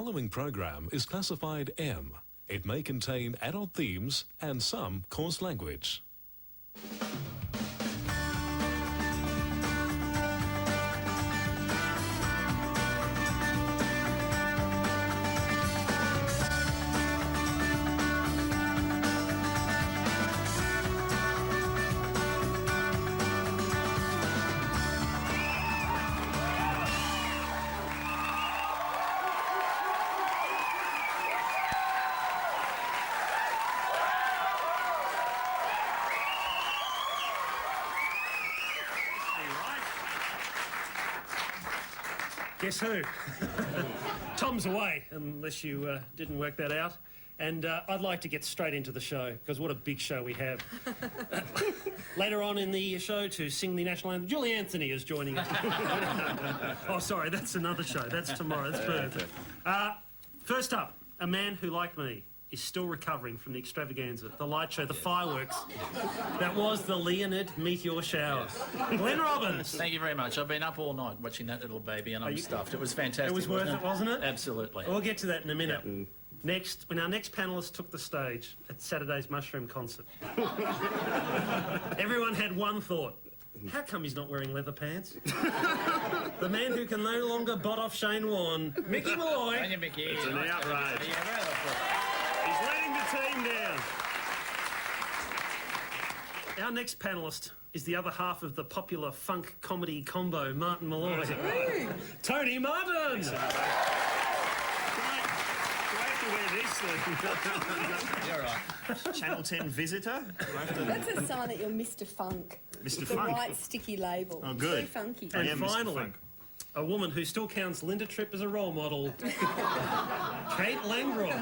The following program is classified M. It may contain adult themes and some coarse language. Guess who? Tom's away, unless you didn't work that out. And I'd like to get straight into the show, because what a big show we have. Later on in the show, to sing the national anthem, Julie Anthony is joining us. Oh, sorry, that's another show. That's tomorrow. That's Thursday. First up, a man who, like me, is still recovering from the extravaganza, the light show, the fireworks. That was the Leonid meteor shower. Glenn Robbins. Thank you very much. I've been up all night watching that little baby and I'm stuffed. It was fantastic. It was worth it, wasn't it? Absolutely. We'll get to that in a minute. Yep. Next, when our next panellist took the stage at Saturday's Mushroom Concert, everyone had one thought. How come he's not wearing leather pants? The man who can no longer bot off Shane Warne, Mickey Malloy. Thank you, Mickey. It's an outrage. He's letting the team down. Our next panellist is the other half of the popular funk comedy combo, Martin Malloy. Tony Martin! You're right. Channel 10 visitor. That's a sign that you're Mr. Funk. Mr. The Funk. white sticky label. Oh, good. So funky. And Mr. finally, Funk. a woman who still counts Linda Tripp as a role model, Kate Langbrook.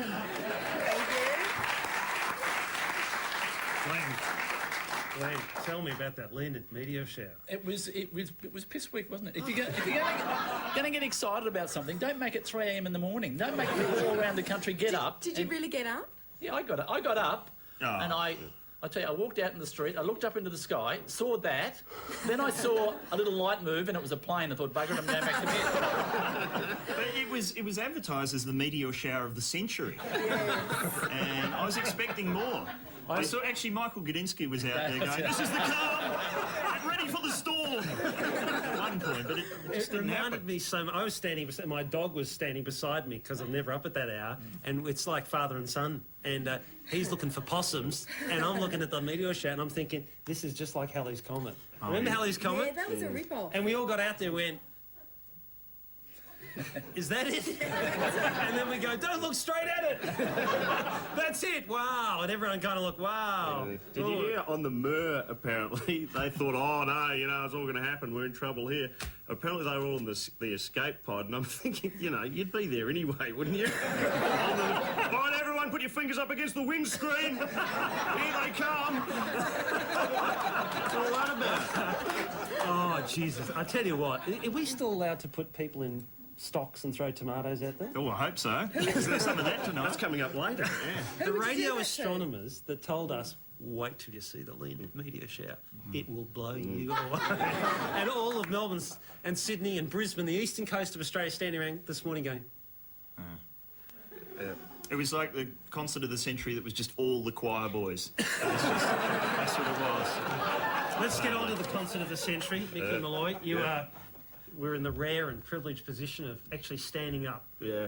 Glenn, tell me about that Leonid meteor shower. It was piss weak, wasn't it? If you're going to get excited about something, don't make it 3 a.m. in the morning. Don't make people all around the country get up. Did you really get up? Yeah, I got up, and I tell you, I walked out in the street, I looked up into the sky, saw that, then I saw a little light move, and it was a plane. I thought, bugger it, I'm going back to bed. But it was advertised as the meteor shower of the century. Yes. And I was expecting more. I saw actually Michael Gudinski was out there going, "This is the calm! Get ready for the storm!" At one point, but it just didn't reminded happen. me so much. I was standing, my dog was standing beside me because I'm never up at that hour, and it's like father and son. And he's looking for possums, and I'm looking at the meteor shower, and I'm thinking, this is just like Halley's Comet. Remember Halley's Comet? Yeah, that was a rip-off. And we all got out there and went, is that it? And then we go, don't look straight at it. That's it. Wow. And everyone kind of looked, wow. Did you hear on the Mur, apparently, they thought, oh, no, it's all going to happen. We're in trouble here. Apparently, they were all in the escape pod, and I'm thinking, you'd be there anyway, wouldn't you? All right, everyone, put your fingers up against the windscreen. Here they come. What's all that about? Oh, Jesus. I tell you what, are we still allowed to put people in stocks and throw tomatoes at them? Oh, I hope so. There's some of that tonight. That's coming up later, yeah. The radio astronomers that told us, wait till you see the Leonid meteor shower. It will blow you away. And all of Melbourne and Sydney and Brisbane, the eastern coast of Australia, standing around this morning going... It was like the concert of the century that was just all the choir boys. That's what it was. Let's get on to the concert of the century. Mickey Malloy, we're in the rare and privileged position of actually standing up Yeah,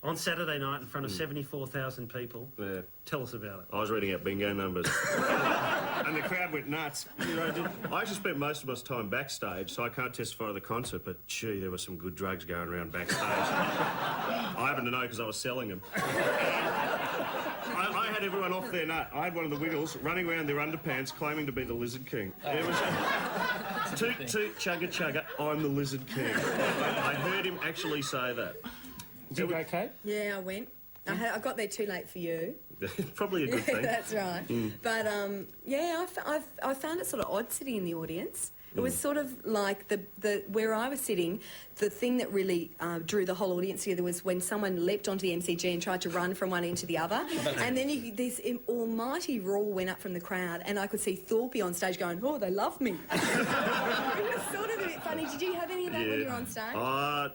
on Saturday night in front of 74,000 people. yeah. Tell us about it. I was reading out bingo numbers. And the crowd went nuts. I actually spent most of my time backstage, so I can't testify to the concert, but gee, there were some good drugs going around backstage. I happen to know because I was selling them. I had everyone off their nut. I had one of the Wiggles running around their underpants claiming to be the Lizard King. It was toot toot chugga chugga, I'm the Lizard King. I heard him actually say that. Did you go, Kate? Yeah, I went. I got there too late for you. Probably a good thing. That's right. But, yeah, I found it sort of odd sitting in the audience. It was sort of like the where I was sitting, the thing that really drew the whole audience together was when someone leapt onto the MCG and tried to run from one end to the other. And then this almighty roar went up from the crowd, and I could see Thorpe on stage going, "Oh, they love me." It was sort of a bit funny. Did you have any of that when you were on stage?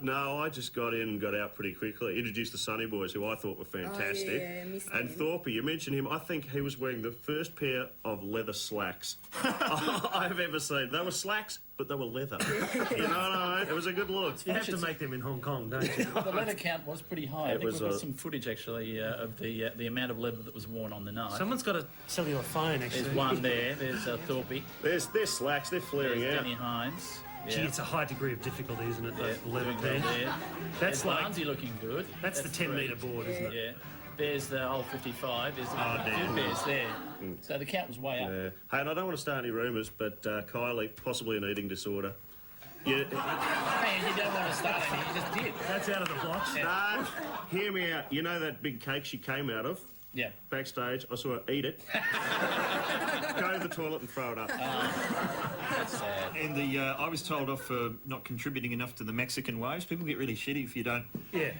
No, I just got in and got out pretty quickly. Introduced the Sunny Boys, who I thought were fantastic. Oh, yeah, I missed and them. Thorpe, you mentioned him. I think he was wearing the first pair of leather slacks I've ever seen. They were slacks, but they were leather. You know what I mean? It was a good look. You have to make them in Hong Kong, don't you? The leather count was pretty high. I It think was we've got some footage actually of the amount of leather that was worn on the night. Someone's got to sell you a phone, actually. There's one there. There's Thorpe. They're slacks. They're flaring There's out. Denny Hines. Gee, it's a high degree of difficulty, isn't it? Yeah, The leather doing there. well there. That's There's like Barnsley looking good. that's the 10-metre board, isn't it? Yeah. There's the whole 55. There's the damn. bears there. So the count was way up. Yeah. Hey, and I don't want to start any rumours, but Kylie, possibly an eating disorder. Yeah. Man, you don't want to start any. You just did. That's out of the blocks. No, hear me out. You know that big cake she came out of? Yeah. Backstage, I saw her eat it, go to the toilet and throw it up. That's sad. And I was told off for not contributing enough to the Mexican waves. People get really shitty if you don't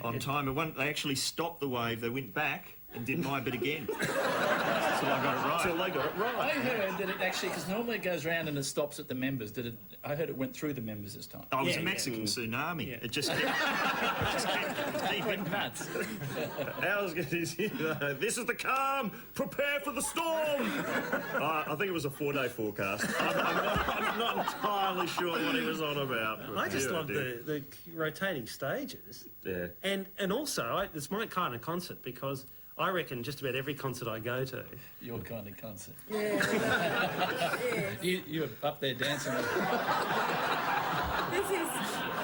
on time. And they actually stopped the wave. They went back and did my bit again. So I got it right. So they got it right. I heard that it actually, because normally it goes round and it stops at the members. I heard it went through the members this time. Oh, it was Yeah, a yeah. Mexican tsunami. Yeah. It just kept deep in. Went nuts. How's this is the calm. Prepare for the storm. I think it was a 4-day forecast. I'm not entirely sure what he was on about. I just Yeah, love dear. the rotating stages. Yeah. And also, it's my kind of concert because I reckon just about every concert I go to, Your kind of concert. Yeah. You were up there dancing. This is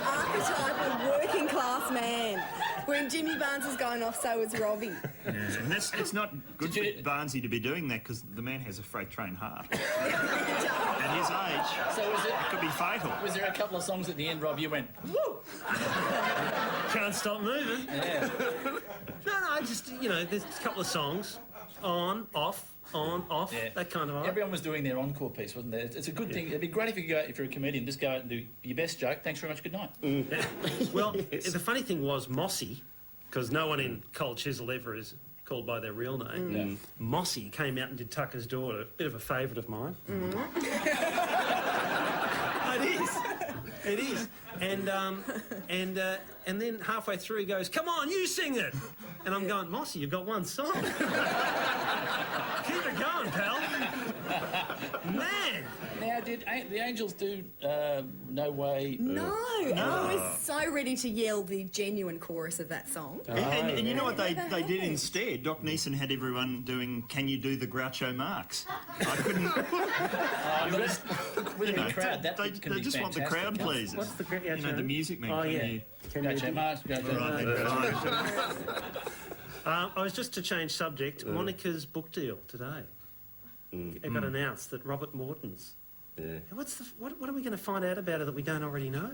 archetypal working class man. When Jimmy Barnes was going off, so was Robbie. And it's not good Did you- for Barnesy to be doing that because the man has a freight train heart. At his age, So it could be fatal. was there a couple of songs at the end, Rob, you went, woo? can't stop moving. Yeah. No, just, there's a couple of songs, on, off, Yeah. that kind of vibe. Everyone was doing their encore piece, wasn't there? It's a good thing. It'd be great if you go, if you're a comedian, just go out and do your best joke. Thanks very much. Good night. Well, the funny thing was Mossy, because no one in Cold Chisel ever is called by their real name. Mossy came out and did Tucker's Daughter, a bit of a favourite of mine. It is. And then halfway through he goes, "Come on, you sing it." And I'm going, "Mossy, you've got one song. Keep it going, pal." Man. Now, did the Angels do No Way? No, I was so ready to yell the genuine chorus of that song. And you know what they did instead? Doc Neeson had everyone doing Can You Do the Groucho Marx? I couldn't... With a crowd, that they can be just want the fantastic. crowd pleasers. What's the You know, the music man. Oh, Can yeah. you- Groucho Marx, Groucho Marx. Right, then, I was just to change subject. Monica's book deal today. It got announced that Robert Morton's. Yeah. What are we going to find out about it that we don't already know?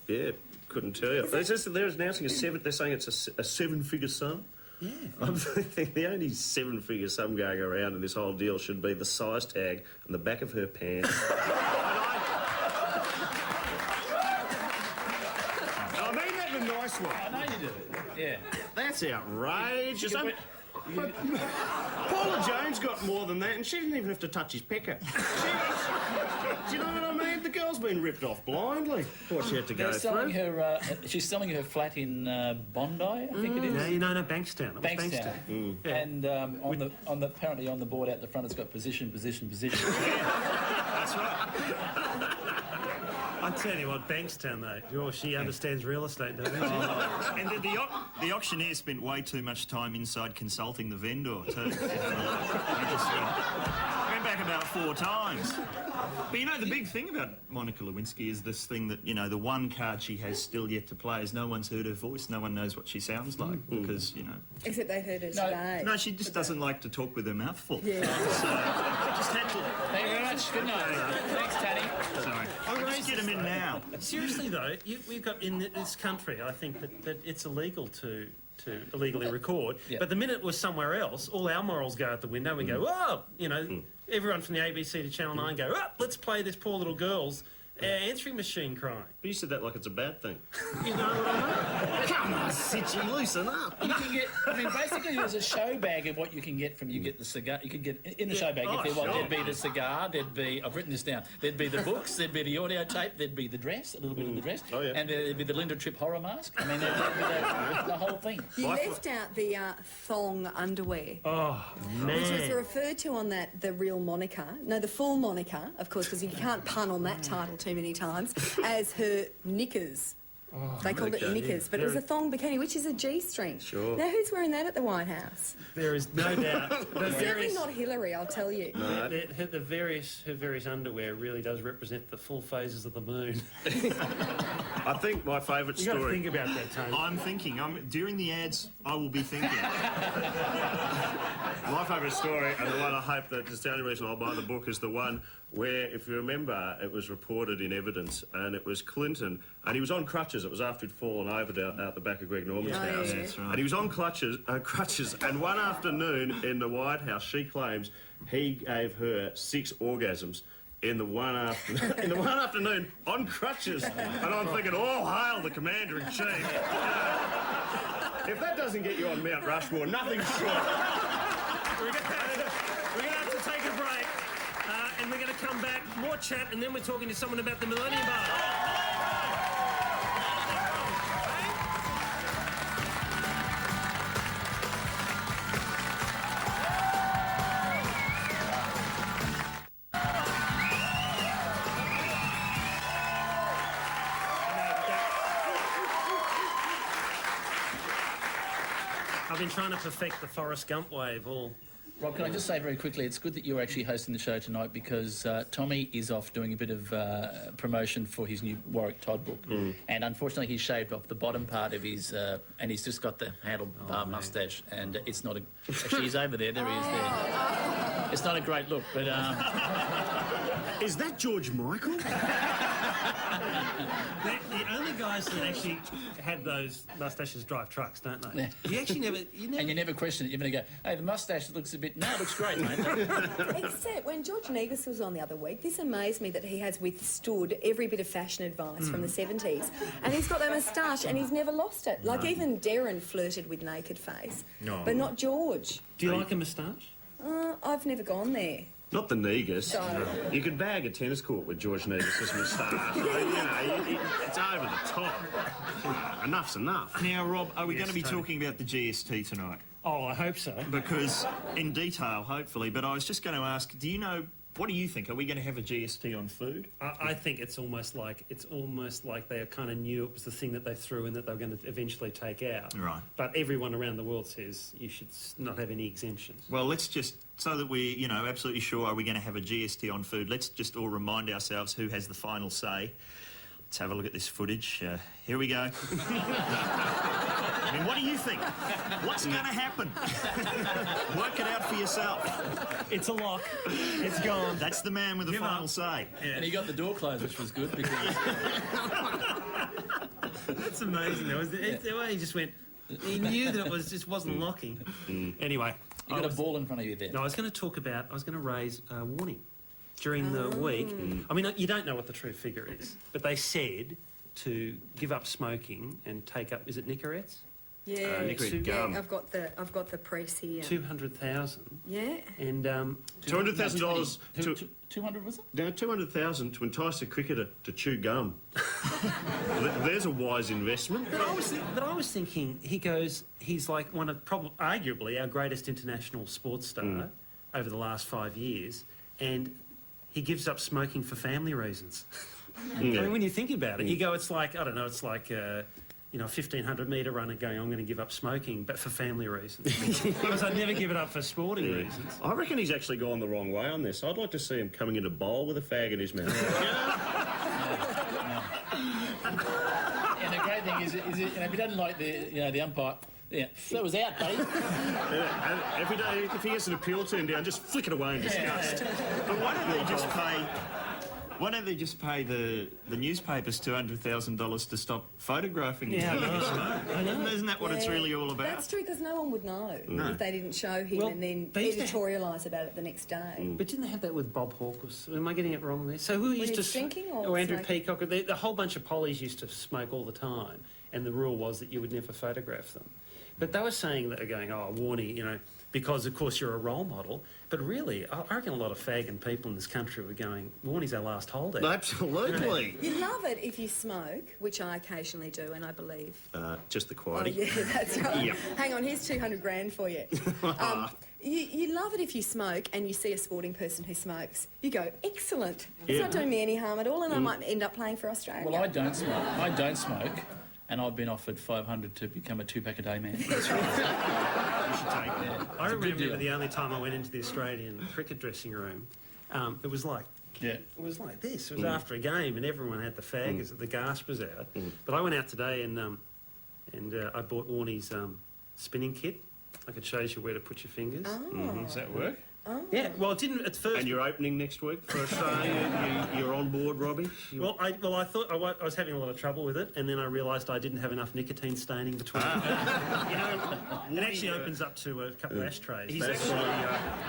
Yeah, couldn't tell you. They're announcing they're saying it's a 7-figure sum. Yeah. I'm thinking the only 7-figure sum going around in this whole deal should be the size tag on the back of her pants. I mean that in a nice way. I know you do. Yeah. That's outrageous. You could Paula Jones got more than that, and she didn't even have to touch his pecker. Do you know what I mean? The girl's been ripped off blindly. What she had to go They're selling through. her. She's selling her flat in Bondi, I think it is. No, Bankstown. It was Bankstown. And apparently on the board out the front, it's got position. that's right. I tell you what, Bankstown though, she understands real estate, doesn't she? And the auctioneer spent way too much time inside consulting the vendor, too. He just went back about 4 times. But you know, the big thing about Monica Lewinsky is this thing that, the one card she has still yet to play is no one's heard her voice, no one knows what she sounds like, because, Except they heard it today. No, she just doesn't like to talk with her mouth full. Yeah. So, I just had to... Thank you very much. Good night. Thanks, Tanny. Sorry. I'll just get them in now. Seriously though, we've got in this country, I think that it's illegal to illegally record. Yeah. But the minute it was somewhere else, all our morals go out the window. We go, everyone from the ABC to Channel 9 go, let's play this poor little girl's answering machine crying. But you said that like it's a bad thing. You know what I mean? Come on, Sitchy, loosen up. You can get, I mean, basically there's a show bag of what you can get from, you get the cigar, you can get, in the show bag, there'd be the cigar, there'd be, I've written this down, there'd be the books, there'd be the audio tape, there'd be the dress, a little bit of the dress, and there'd be the Linda Tripp horror mask. I mean, there'd be the whole thing. You left out the thong underwear. Oh, man. Which was referred to on the real moniker, no, the full moniker, of course, because you can't pun on that title too many times, as her knickers. They called it knickers, but it was a thong bikini, which is a G-string. Sure. Now, who's wearing that at the White House? There is no doubt. Certainly not Hillary, I'll tell you. No. Her various underwear really does represent the full phases of the moon. I think my favourite You got to story... think about that, Tony. I'm thinking. During the ads, I will be thinking. My favourite story, and the one I hope that is the only reason I'll buy the book, is the one where, if you remember, it was reported in evidence, and it was Clinton, and he was on crutches. It was after he'd fallen over out the back of Greg Norman's house. Yeah. That's right. And he was on crutches, and one afternoon in the White House, she claims he gave her 6 orgasms in the one afternoon on crutches. And I'm thinking, all hail the Commander-in-Chief. If that doesn't get you on Mount Rushmore, nothing short. We're going to have to take a break, and we're going to come back, more chat, and then we're talking to someone about the Millennium Bar. I've been trying to perfect the Forrest Gump wave all... Rob, can I just say very quickly, it's good that you're actually hosting the show tonight because Tommy is off doing a bit of promotion for his new Warwick Todd book. And unfortunately he's shaved off the bottom part of his... and he's just got the handlebar moustache. And it's not a... Actually, he's over there. There he is there. It's not a great look, but... Is that George Michael? The only guys that actually had those moustaches drive trucks, don't they? Yeah. You actually never... And you never question it. You're going to go, hey, the moustache looks a bit... No, it looks great, mate. Except when George Negus was on the other week, this amazed me that he has withstood every bit of fashion advice from the 70s. And he's got that moustache and he's never lost it. Like even Darren flirted with naked face. No. But not George. Do you like a moustache? I've never gone there. Not the Negus. No. You could bag a tennis court with George Negus's moustache. It's over the top. Enough's enough. Now, Rob, are we going to be talking about the GST tonight? Oh, I hope so. Because, in detail, hopefully, but I was just going to ask, do you know, what do you think? Are we going to have a GST on food? I think it's almost like they kind of knew it was the thing that they threw in that they were going to eventually take out. Right. But everyone around the world says you should not have any exemptions. Well, let's just, so that we're, absolutely sure, are we going to have a GST on food? Let's just all remind ourselves who has the final say. Let's have a look at this footage. Here we go. I mean, what do you think? What's going to happen? Work it out for yourself. It's a lock. It's gone. That's the man with the final say. Yeah. And he got the door closed, which was good because... That's amazing, though. The way he just went... He knew that it just wasn't locking. Anyway. You got a ball in front of you there. No, I was going to raise a warning during the week. I mean, you don't know what the true figure is, but they said to give up smoking and take up, is it Nicorettes? Yeah, Nicotine yeah. gum. I've got the press here. 200,000. Yeah. And $200,000 to... 200 was it? No, 200,000 to entice a cricketer to chew gum. There's a wise investment. But I was thinking, he's like one of arguably our greatest international sports star over the last 5 years, and he gives up smoking for family reasons. I mean, when you think about it, you go, it's like, I don't know, it's like a 1,500-metre runner going, I'm going to give up smoking, but for family reasons. Because I'd never give it up for sporting reasons. I reckon he's actually gone the wrong way on this. I'd like to see him coming into bowl with a fag in his mouth. And the great thing is if he doesn't like the umpire, yeah, that was out, buddy. And every day, if he has an appeal turned down, just flick it away in disgust. but why don't they just pay Why don't they just pay the newspapers $200,000 to stop photographing him? Yeah, I know. Isn't that what it's Yeah, really all about? That's true, because no one would know if they didn't show him Well, and then they used to editorialise about it the next day. But didn't they have that with Bob Hawke? Am I getting it wrong there? So who used he to was drinking or Andrew smoking? Peacock? The whole bunch of pollies used to smoke all the time, and the rule was that you would never photograph them. But they were saying that, going, oh, Warnie, you know, because of course you're a role model. But really, I reckon a lot of fagging people in this country were going, Warnie's our last holdout. Absolutely. You love it if you smoke, which I occasionally do, and I believe. Just the Oh, quality. yeah, that's right. Yep. Hang on, here's 200 grand for you. You love it if you smoke and you see a sporting person who smokes. You go, excellent. It's Yeah. not doing me any harm at all, and I might end up playing for Australia. Well, I don't smoke, and I've been offered $500 to become a 2-pack a day man. I remember the only time I went into the Australian cricket dressing room, it was like Yeah. it was like this. It was after a game, and everyone had the fag as the gas was out. But I went out today and I bought Warnie's spinning kit. I could show you where to put your fingers. Does that work? Yeah. Well, it didn't at first. And you're opening next week for Australia. You're on board, Robbie. Well, I thought I was having a lot of trouble with it, and then I realised I didn't have enough nicotine staining between. You know, it actually opens up to a couple of ashtrays.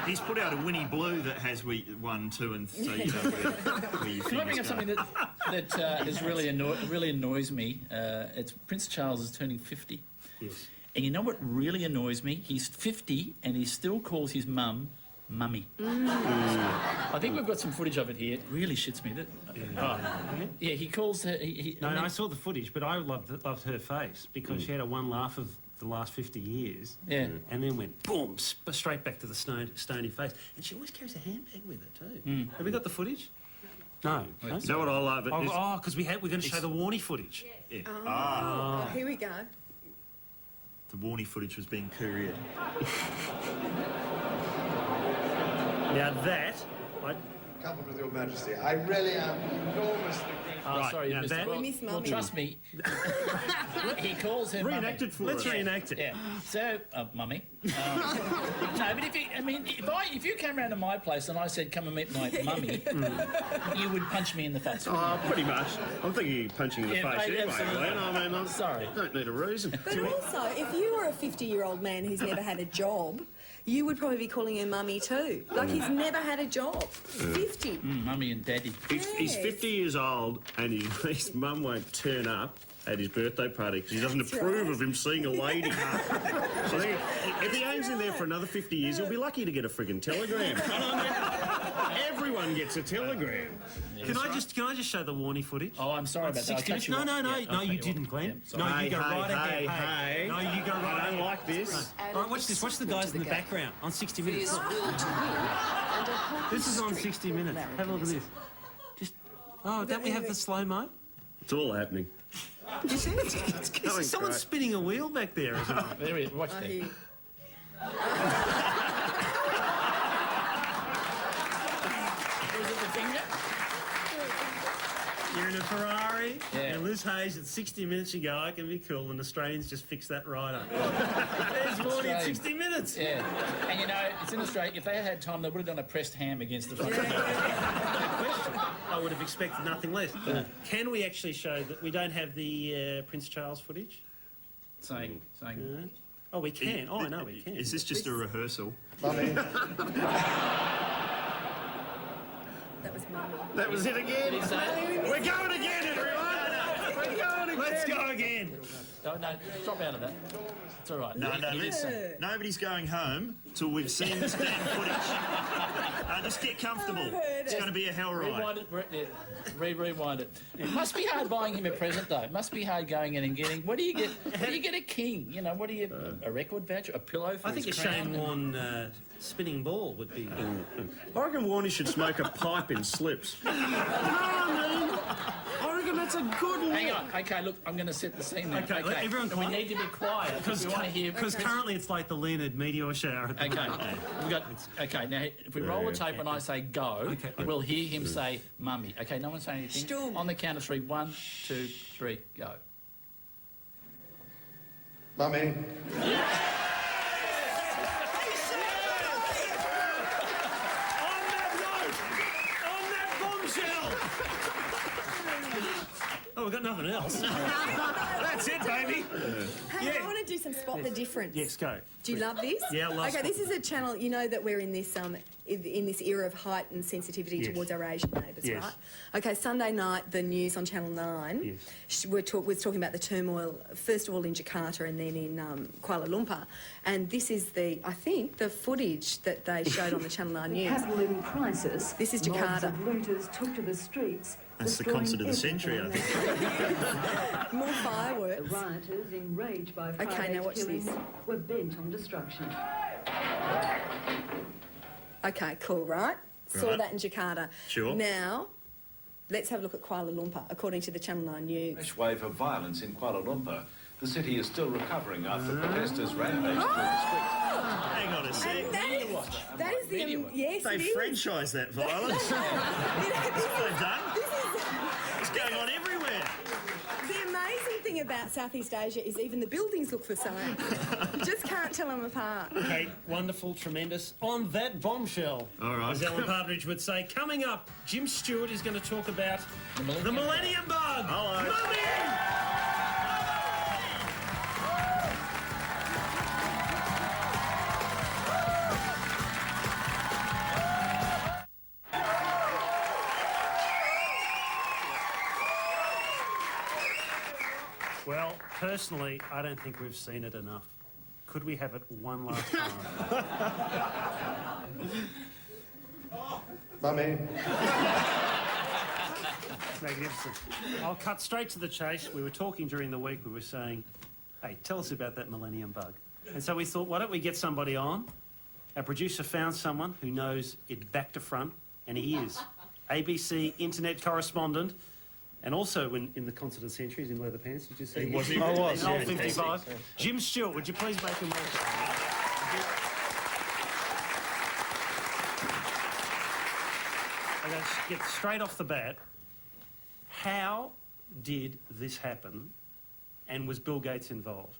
He's put out a Winnie Blue that has 1, 2, and so you know where your Can I bring fingers up go. something that is really annoys me? It's Prince Charles is turning 50. Yes. And you know what really annoys me? He's 50 and he still calls his mum Mummy. I think we've got some footage of it here. It really shits me. Yeah, he calls her... No, I saw the footage, but I loved her face because she had a one laugh of the last 50 years. Yeah. And then went boom, straight back to the stony face. And she always carries a handbag with her too. Have we got the footage? No. No? You know what I love? Because we're going to show the Warnie footage. Oh, here we go. The Warnie footage was being couriered. Now that, Coupled with Your Majesty, I really am enormously grateful. Right, Sorry, now Mr. that- Well, We miss well, Mummy. trust me. He calls her Reenacted for let's us. reenact it. Yeah. So, Mummy. No, but if you came round to my place and I said, "Come and meet my mummy," you would punch me in the face. Oh, pretty much. I'm thinking of punching in the Yeah, face anyway, absolutely. Glenn. I mean, I'm Sorry. Don't need a reason. But also, if you were a 50-year-old man who's never had a job, you would probably be calling him Mummy too. Like, he's never had a job. 50. Mummy and Daddy. He's 50 years old and his mum won't turn up at his birthday party because he doesn't That's approve right. of him seeing a lady. So if he hangs in there for another 50 years, he'll be lucky to get a friggin' telegram. Everyone gets a telegram. Can I just show the Warnie footage? Oh, I'm sorry about that. I 60 cut you minutes? No, off. no, Yeah, no, I you cut you didn't, off. Glenn. Yeah, No, sorry. you go right ahead. hey. No, you go right I ahead. don't like this. All right, watch this. Watch the guys in the background on 60 Minutes. This is on 60 Minutes. Have a look at this. Don't we have the slow-mo? It's all happening. You see? going Someone's great. spinning a wheel back there, isn't it? There he is. Watch that. Here. Was it the finger? You're in a Ferrari, Yeah. and Liz Hayes at 60 Minutes, you go, I can be cool, and Australians just fix that right up. There's Warnie at 60 Minutes. Yeah. And you know, it's in Australia. If they had had time, they would have done a pressed ham against the front. I would have expected nothing less. Can we actually show that we don't have the Prince Charles footage? saying. Oh, we can. Oh, I know we can. Is this just a rehearsal? Mummy, That was Mummy. That was it again. Did he say? We're going again, everyone. We're going again. Let's go again. No, drop out of that. It's all right. No, He did say- nobody's going home till we've seen this damn footage. Just get comfortable. It's going to be a hell ride. Rewind it. Rewind it. It must be hard buying him a present, though. It must be hard going in and getting. What do you get? How do you get a king? You know, what do you? A record voucher, a pillow for I think a his crown? Shane Warne spinning ball would be. I reckon Warnie should smoke a pipe in slips. You know what I mean? I reckon that's a good look. Hang on. Okay, look, I'm going to set the scene now. Okay, let everyone we quiet. need to be quiet because we want to hear. Because currently it's like the Leonard meteor shower. At the Okay, moment. we got. Okay, now if we roll the tape and I say go, we'll hear him say "mummy." Okay, no one say anything. Stum. On the count of three. 1, 2, 3, go. Mummy, On that bombshell! nothing else. That's it, baby. Hey, I want to do some spot the difference. Yes, go. Do you love this? Yeah, I love Okay, spot this is a channel. You know that we're in this era of heightened sensitivity Yes. towards our Asian neighbours, Yes. right? Okay, Sunday night, the news on Channel 9 Yes. was talking about the turmoil, first of all in Jakarta and then in Kuala Lumpur. And this is I think, the footage that they showed on the Channel 9 news. Capital in crisis. This is Mobs Jakarta. of looters took to the streets. That's the destroying concert of the century, I everything think. More The fireworks. rioters, enraged by Okay, Friday's now watch killings, this. were bent on destruction. Okay, cool, right? Saw Right. that in Jakarta. Sure. Now, let's have a look at Kuala Lumpur, according to the Channel 9 news. Fresh wave of violence in Kuala Lumpur. The city is still recovering after protesters rampaged through the streets. Hang on a sec. And that is the yes, They it is. franchised that violence. You know, That's what they've done. this is It's going on everywhere. the amazing thing about Southeast Asia is even the buildings look the same. You just can't tell them apart. Okay, wonderful, tremendous. On that bombshell, All right. as Alan Partridge would say, coming up, Jim Stewart is going to talk about the Millennium Bug. Hello. Come in! Well, personally, I don't think we've seen it enough. Could we have it one last time? Mummy. Magnificent. I'll cut straight to the chase. We were talking during the week, we were saying, hey, tell us about that Millennium Bug. And so we thought, why don't we get somebody on? Our producer found someone who knows it back to front, and he is ABC internet correspondent, and also in the concert of the century, he's in leather pants, did you see? Was he? I was, In old yeah. 55. Jim Stewart, would you please make him welcome? Okay, let's get straight off the bat. How did this happen, and was Bill Gates involved?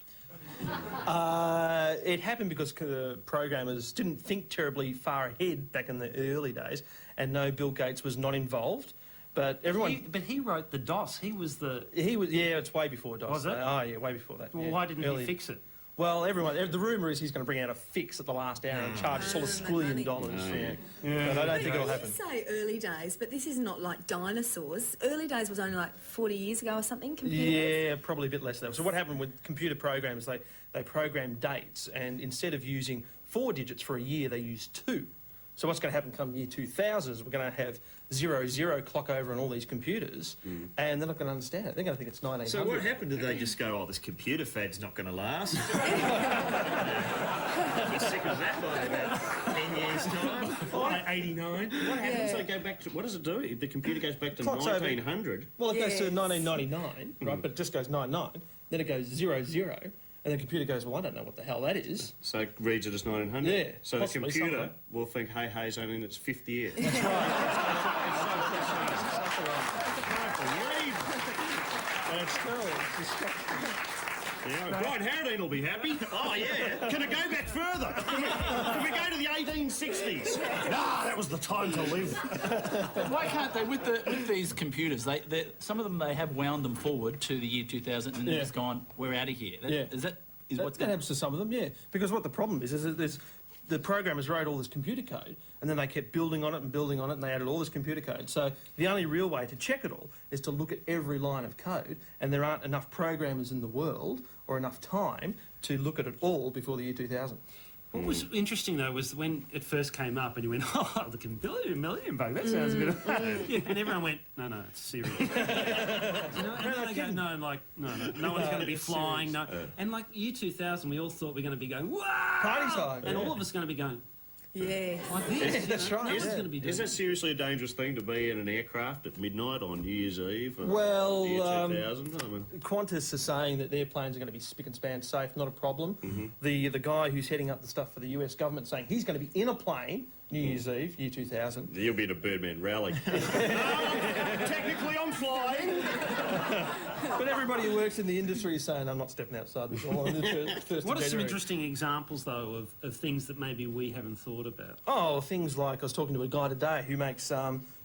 It happened because the programmers didn't think terribly far ahead back in the early days, and no, Bill Gates was not involved. But everyone, But he wrote the DOS. He was the... yeah, it's way before DOS. Was it? Oh yeah, way before that. Well, yeah. why didn't Early- he fix it? Well, the rumour is he's going to bring out a fix at the last hour and charge us all $1 money. squillion. Yeah. But I don't think it'll happen. You say early days, but this is not like dinosaurs. Early days was only like 40 years ago or something. Computers. Yeah, probably a bit less than that. So what happened with computer programs, they program dates, and instead of using 4 digits for a year, they use 2. So what's going to happen come year 2000 is we're going to have 00 clock over on all these computers, and they're not going to understand it. They're going to think it's 1900. So what happened? Did they just go, oh, this computer fad's not going to last? You're sick of that by about 10 years' time. By 89. What happens? They go back to, what does it do? If the computer goes back to Clock's over. 1900, Well, it goes to Yes. 1999, right? But it just goes 99. Then it goes 00, and the computer goes, well, I don't know what the hell that is. so it reads it as 1900. Yeah, So the possibly computer somewhere. will think, hey, hey's only in its 5th year. Yeah, Brian Harradine will be happy. Oh, yeah. Can it go back further? Can we go to the 1860s? Ah, that was the time to live. Why can't they, with these computers, some of them, they have wound them forward to the year 2000 and Yeah. it's gone, we're out of here. Yeah. Is That what's going happens to some of them, yeah. Because what the problem is that the programmers wrote all this computer code, and then they kept building on it, and they added all this computer code. So the only real way to check it all is to look at every line of code, and there aren't enough programmers in the world or enough time to look at it all before the year 2000. What was interesting, though, was when it first came up and you went, oh, the Millennium Bug, that sounds a bit of... Yeah, and everyone went, no, it's serious. You know, and then they go, no one's going to be flying, no. And like year 2000, we all thought we were going to be going, wow! Party time, And yeah. all of us are going to be going, Yes. like this. That's right, No one's yeah. going to be doing Is that seriously a dangerous thing to be in an aircraft at midnight on New Year's Eve? Or Well, year 2000? I mean, Qantas is saying that their planes are going to be spick and span safe, not a problem. The guy who's heading up the stuff for the US government saying he's going to be in a plane New Year's Eve, year 2000. you'll be at a Birdman rally. Technically, I'm flying. But everybody who works in the industry is saying, I'm not stepping outside the door on the first What of are some January." interesting examples, though, of things that maybe we haven't thought about? Oh, things like, I was talking to a guy today who makes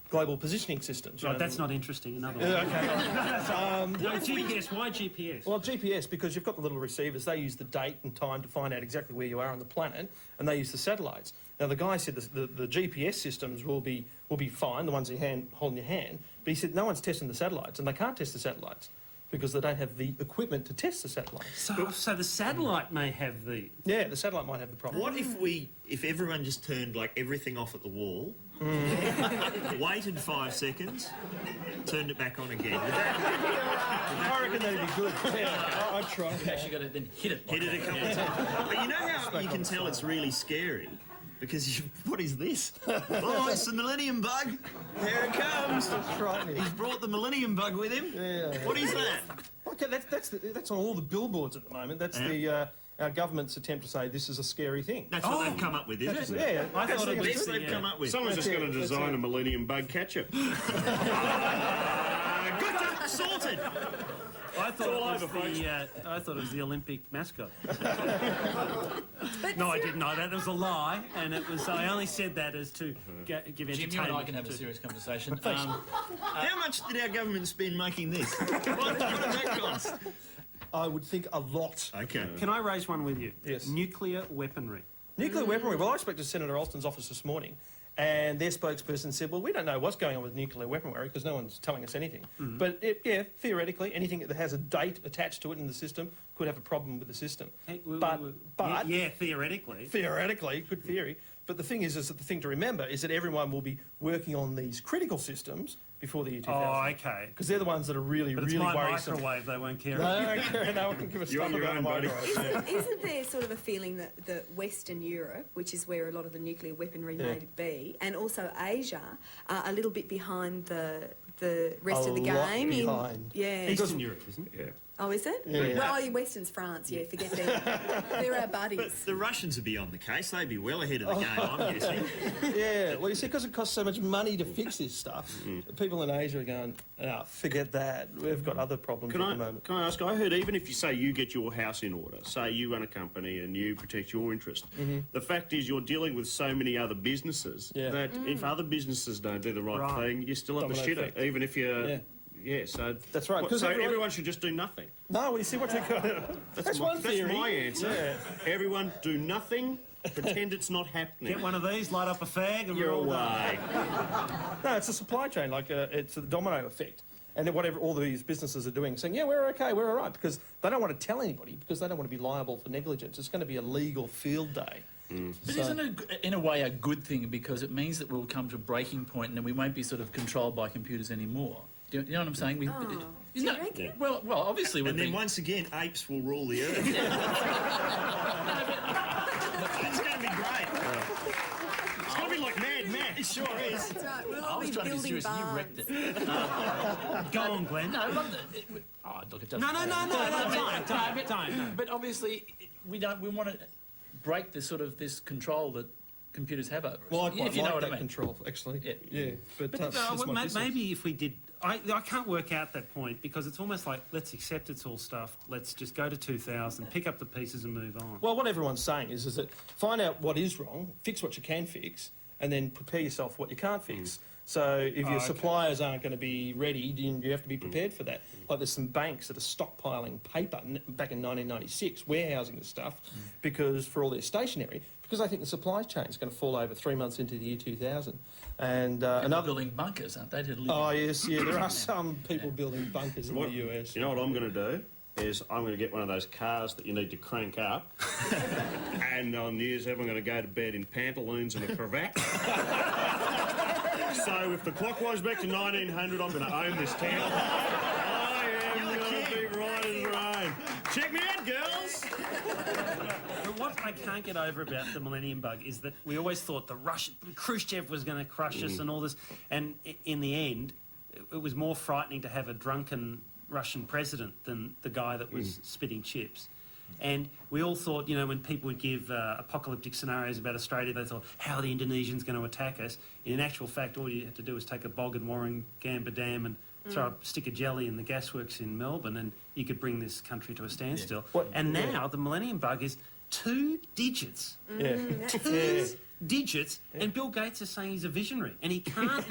global positioning systems. you Right, know, that's not interesting. Another one. Okay. No, GPS. Why GPS? Well, GPS, because you've got the little receivers, they use the date and time to find out exactly where you are on the planet, and they use the satellites. Now, the guy said the GPS systems will be fine, the ones you hold in your hand, but he said no one's testing the satellites, and they can't test the satellites because they don't have the equipment to test the satellites. So the satellite may have the... Yeah, the satellite might have the problem. What if everyone just turned like everything off at the wall, waited 5 seconds, turned it back on again? I reckon that'd be good. Yeah, I'd try. You've actually got to then hit it. Hit it a couple of times. But you know how you can tell it's really scary? Because what is this? Oh, it's the Millennium Bug. Here it comes. That's frightening. He's brought the Millennium Bug with him. Yeah. What is that? Okay, that's on all the billboards at the moment. That's our government's attempt to say this is a scary thing. That's what they've come up with, isn't it? Yeah, I that's thought it the was- best They've come up with. Someone's just going to design a Millennium Bug catcher. Gotcha! Sorted! I thought it was the Olympic mascot. No, I didn't know that. It was a lie, and it was. I only said that as to give entertainment. Jim, you and I can have a serious conversation. How much did our government spend making this? What did that cost? I would think a lot. Okay. Can I raise one with you? Yes. Nuclear weaponry. Nuclear weaponry. Well, I spoke to Senator Alston's office this morning, and their spokesperson said, well, we don't know what's going on with nuclear weaponry because no one's telling us anything. But, theoretically, anything that has a date attached to it in the system could have a problem with the system. Hey, But yeah, theoretically. theoretically, good theory. But the thing is that the thing to remember is that everyone will be working on these critical systems before the year 2000. Oh, okay. Because they're the ones that are really, But it's really my worrisome. microwave. They won't care. No one can give a You're stuff on your about a own, buddy. microwave. Yeah. Isn't there sort of a feeling that Western Europe, which is where a lot of the nuclear weaponry may be, and also Asia, are a little bit behind the rest A of the lot game? behind. Yeah. Eastern Europe, isn't it? Yeah. Oh, is it? Yeah. Well, Western's France. Yeah, forget them. They're our But buddies. the Russians would be on the case. They'd be well ahead of the game, I'm guessing. Yeah, well, you see, because it costs so much money to fix this stuff, people in Asia are going, oh, forget that. We've got other problems at the moment. Can I ask, I heard even if you say you get your house in order, say you run a company and you protect your interest, the fact is you're dealing with so many other businesses that if other businesses don't do the right thing, you're still at the Domino shitter, effect. even if you're... Yeah, so... That's right, 'cause So everyone- everyone should just do nothing. No, well, you see what you got. That's one theory. That's my answer. Yeah. Everyone do nothing, pretend it's not happening. Get one of these, light up a fag, and You're we're all done. away. No, it's a supply chain, it's the domino effect. And then whatever all these businesses are doing, saying, yeah, we're okay, we're all right, because they don't want to tell anybody, because they don't want to be liable for negligence. It's going to be a legal field day. But isn't it, in a way, a good thing because it means that we'll come to a breaking point and then we won't be sort of controlled by computers anymore? Do you know what I'm saying? Do you reckon? Well, obviously, And then once again, apes will rule the earth. It's going to be great. It's going to be like Mad Max. It sure is. That's right. We'll I all was be trying to be building serious and you barns. wrecked it. Go on, Glenn. No, look, it doesn't. No, don't. But obviously, we want to break this control that computers have over us. Well, I quite if you know like what that I mean. control, actually. Yeah. But But that's my business. maybe if we did... I can't work out that point because it's almost like, let's accept it's all stuff, let's just go to 2000, pick up the pieces and move on. Well, what everyone's saying is that find out what is wrong, fix what you can fix, and then prepare yourself for what you can't fix. So if your suppliers aren't going to be ready, you have to be prepared for that. Like there's some banks that are stockpiling paper back in 1996, warehousing the stuff, because for all their stationery, because I think the supply chain is going to fall over 3 months into the year 2000. And Another building bunkers, aren't they? Oh yes, yeah, there are some people building bunkers in the US. You know what I'm going to do? Is I'm going to get one of those cars that you need to crank up, and on New Year's Eve I'm going to go to bed in pantaloons and a cravat. So if the clock was back to 1900, I'm going to own this town. I am going to be right as rain. Check me out, girls. But what I can't get over about the Millennium Bug is that we always thought Khrushchev was going to crush us and all this, and in the end, it was more frightening to have a drunken Russian president than the guy that was spitting chips. And we all thought, when people would give apocalyptic scenarios about Australia, they thought, how are the Indonesians going to attack us? In actual fact, all you had to do was take a bog in Warringamba Dam and throw a stick of jelly in the gasworks in Melbourne and you could bring this country to a standstill. And now the Millennium Bug is 2 digits. Yeah. digits, and Bill Gates is saying he's a visionary, and he can't.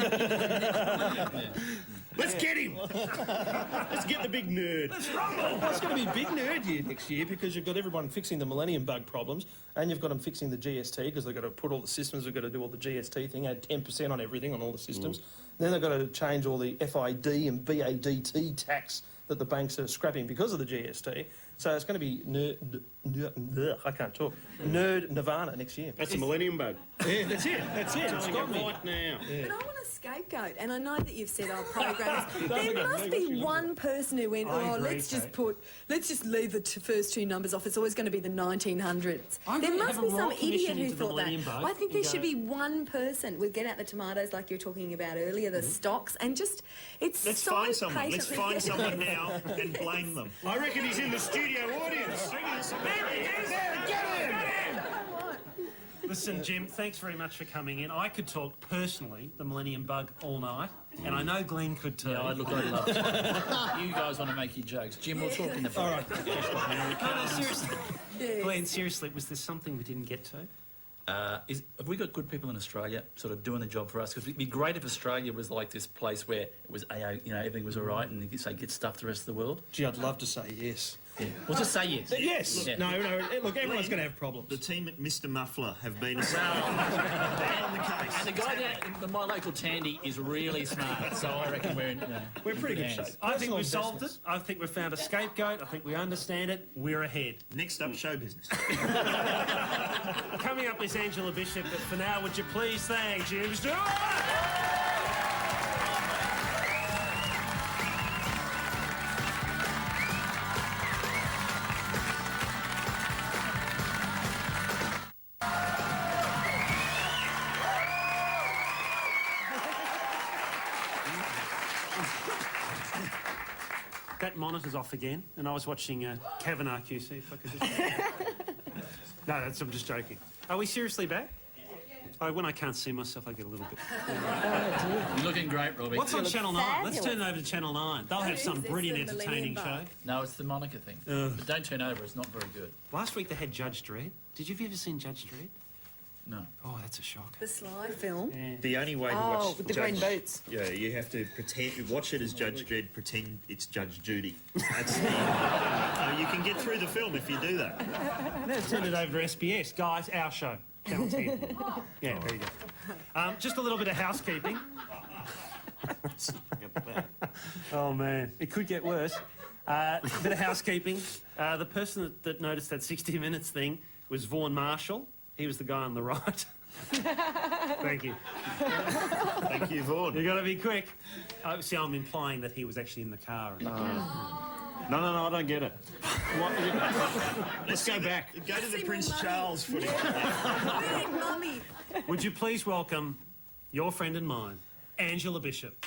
Let's get him. Let's get the big nerd. Well, it's going to be a big nerd year next year because you've got everyone fixing the Millennium Bug problems and you've got them fixing the GST because they've got to put all the systems, they've got to do all the GST thing, add 10% on everything on all the systems. Then they've got to change all the FID and BADT tax that the banks are scrapping because of the GST. So it's going to be I can't talk. Nerd Nirvana next year. That's a Millennium Bug. Yeah, that's it. That's it. It's got me. Right now. But I want a scapegoat, and I know that you've said our programs. There must be one person who went, I agree, let's just Kate. let's just leave the first two numbers off. It's always going to be the 1900s. I There agree, must have be a some royal idiot commission who into the thought that. Millennium Bug I think and there should go- be one person. We'd get out the tomatoes like you were talking about earlier, the stocks, and just it's Let's so find someone. Let's patient- find someone now and blame them. I reckon he's in the studio audience. Listen, Jim, thanks very much for coming in. I could talk personally the Millennium Bug all night, and I know Glenn could too. Yeah, I'd love to. You guys want to make your jokes. Jim, we'll talk in the front. All right. No, seriously. Glenn, seriously, was there something we didn't get to? Have we got good people in Australia sort of doing the job for us? Because it'd be great if Australia was like this place where it was, everything was all right and you could say get stuff to the rest of the world. Gee, I'd love to say yes. Yeah. Well, just say yes. Yes. Yeah. No, look, everyone's going to have problems. The team at Mr. Muffler have been down the case. And the guy down in my local Tandy is really smart, so I reckon we're in. We're pretty good hands. shape. I think Personal we've solved it. investments. I think we've found a scapegoat. I think we understand it. We're ahead. Next up, show business. Coming up is Angela Bishop, but for now, would you please thank Jim Stewart? That monitor's off again, and I was watching Kevin RQC, if I could just... No, I'm just joking. Are we seriously back? Oh, when I can't see myself, I get a little bit... You're looking great, Robbie. What's on Channel 9? Let's fabulous. turn it over to Channel 9. They'll have some is this, brilliant the Millennium entertaining Bug? show. No, it's the Monica thing. But don't turn over, it's not very good. Last week they had Judge Dredd. Did you ever seen Judge Dredd? No. Oh, that's a shock. The Sly film. The only way to Oh, watch with the Judge, green boots. Yeah, you have to pretend, watch it as Judge Dredd, pretend it's Judge Judy. That's the... you can get through the film if you do that. Let's turn it over to SBS. Guys, our show. Channel 10. Yeah, there you go. Just a little bit of housekeeping. Oh, man. It could get worse. A bit of housekeeping. The person that noticed that 60 Minutes thing was Vaughan Marshall. He was the guy on the right. Thank you. Thank you, Vaughan. You've got to be quick. See, I'm implying that he was actually in the car. No, I don't get it. Let's go back. Go to the See Prince more money. Charles footage. We need mummy. Would you please welcome your friend and mine, Angela Bishop.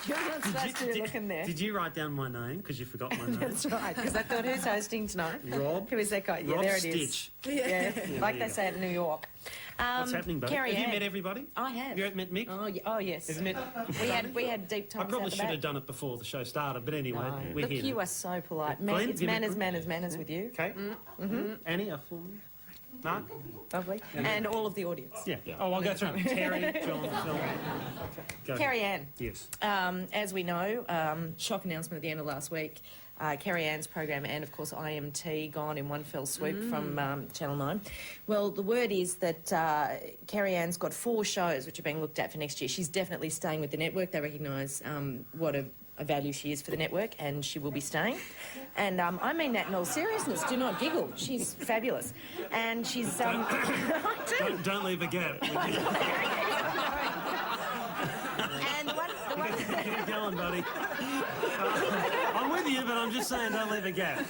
You're not supposed to be looking there. Did you write down my name because you forgot my name? That's right, because I thought, who's hosting tonight? Rob. Who is that guy? Yeah, Rob there it is. Stitch. Yeah, like there they you say in New York. What's happening, buddy? Carrie Have you Ann. met everybody? I have. Have you met Mick? Oh yes. Isn't it? We had deep I times probably out the should have back. done it before the show started, but anyway, we're Look, here. you are so polite. Glenn, It's give me a manners with you. Okay. Annie, a full Mark? Lovely. And all of the audience. Yeah. Oh, I'll go through them. Terry, John, Phil. Go. Carrie Ann. Yes. As we know, shock announcement at the end of last week. Carrie Ann's program and, of course, IMT gone in one fell swoop from Channel 9. Well, the word is that Carrie Ann's got 4 shows which are being looked at for next year. She's definitely staying with the network. They recognise what a value she is for the network, and she will be staying. And I mean that in all seriousness. Do not giggle. She's fabulous. And she's... I do. Don't leave a gap. And the one Keep going, buddy. I'm with you, but I'm just saying don't leave a gap.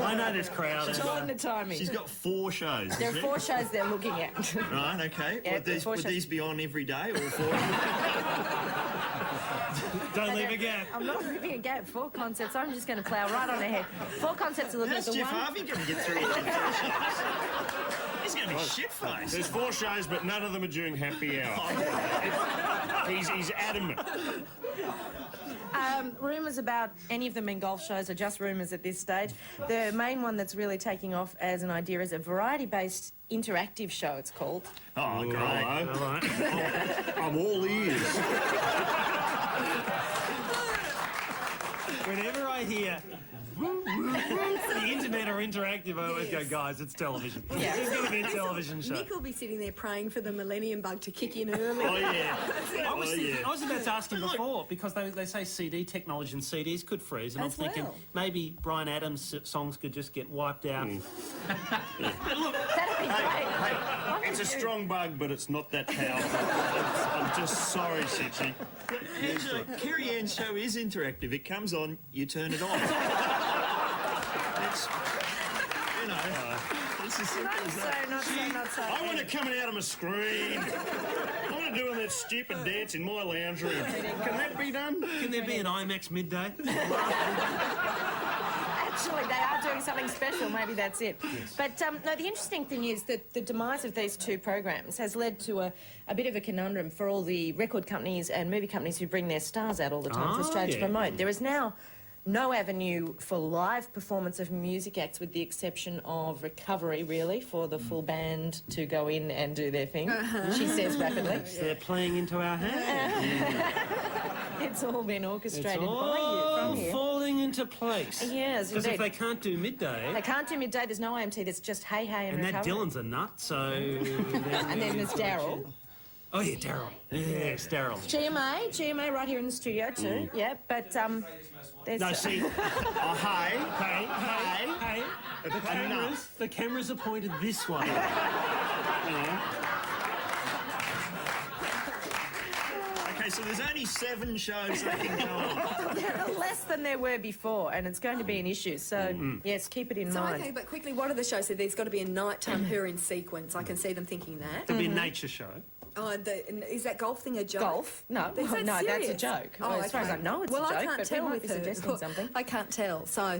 I know this crowd. time the timing. She's got 4 shows. There are is 4 shows they're looking at. Right, okay. Yeah, would these be on every day or 4? Don't leave a gap. I'm not leaving a gap. 4 concepts. I'm just going to plough right on ahead. 4 concepts are looking How's at the Jeff one. Harvey going to get through it in 4 shows? He's going to be shit-faced. There's 4 shows, but none of them are during happy hour. He's adamant. Rumours about any of them in golf shows are just rumours at this stage. The main one that's really taking off as an idea is a variety-based interactive show, it's called. Oh, great. All right. I'm all ears. Whenever I hear the internet or interactive, I always go, guys, it's television. Yeah. It's going to be a television show. Mick will be sitting there praying for the millennium bug to kick in early. Oh, yeah. I was about to ask him before, because they say CD technology and CDs could freeze, and As I'm thinking well. maybe Bryan Adams' songs could just get wiped out. That'd be great. It's a strong bug, but it's not that powerful. I'm just sorry, Sitchy. Angela, Kerry Ann's show is interactive. It comes on, you turn it off. It's, you know, it's as simple as that. Not so. I want it coming out of my screen. I want to do that stupid dance in my lounge room. Can that be done? Can there be an IMAX midday? Actually, they are doing something special. Maybe that's it. Yes. But no, the interesting thing is that the demise of these two programs has led to a bit of a conundrum for all the record companies and movie companies who bring their stars out all the time for Australia to promote. There is now no avenue for live performance of music acts, with the exception of Recovery, really, for the full band to go in and do their thing, she says rapidly. They're playing into our hands. It's all been orchestrated It's by you from here. falling into place. Yes, Because if indeed. they can't do midday, They can't do midday, there's no AMT, there's just Hey Hey and and that Recovery. Dylan's a nut, so... And then there's Daryl. Oh, yeah, Daryl. Yes, Daryl. GMA right here in the studio too, yeah, but there's... No, see, Hey. hey, the cameras are pointed this way. Okay, so there's only 7 shows they can go on. There are less than there were before, and it's going to be an issue, so yes, keep it in So, mind. okay, but quickly, what are the shows? So there's got to be a nighttime her in sequence. I can see them thinking that. There'll be a nature show. Oh, is that golf thing a joke? Golf? No, Is that no, that's a serious? joke. Oh, As far as I know, it's well, a joke, I can't but tell we might with be her. suggesting something. I can't tell. So,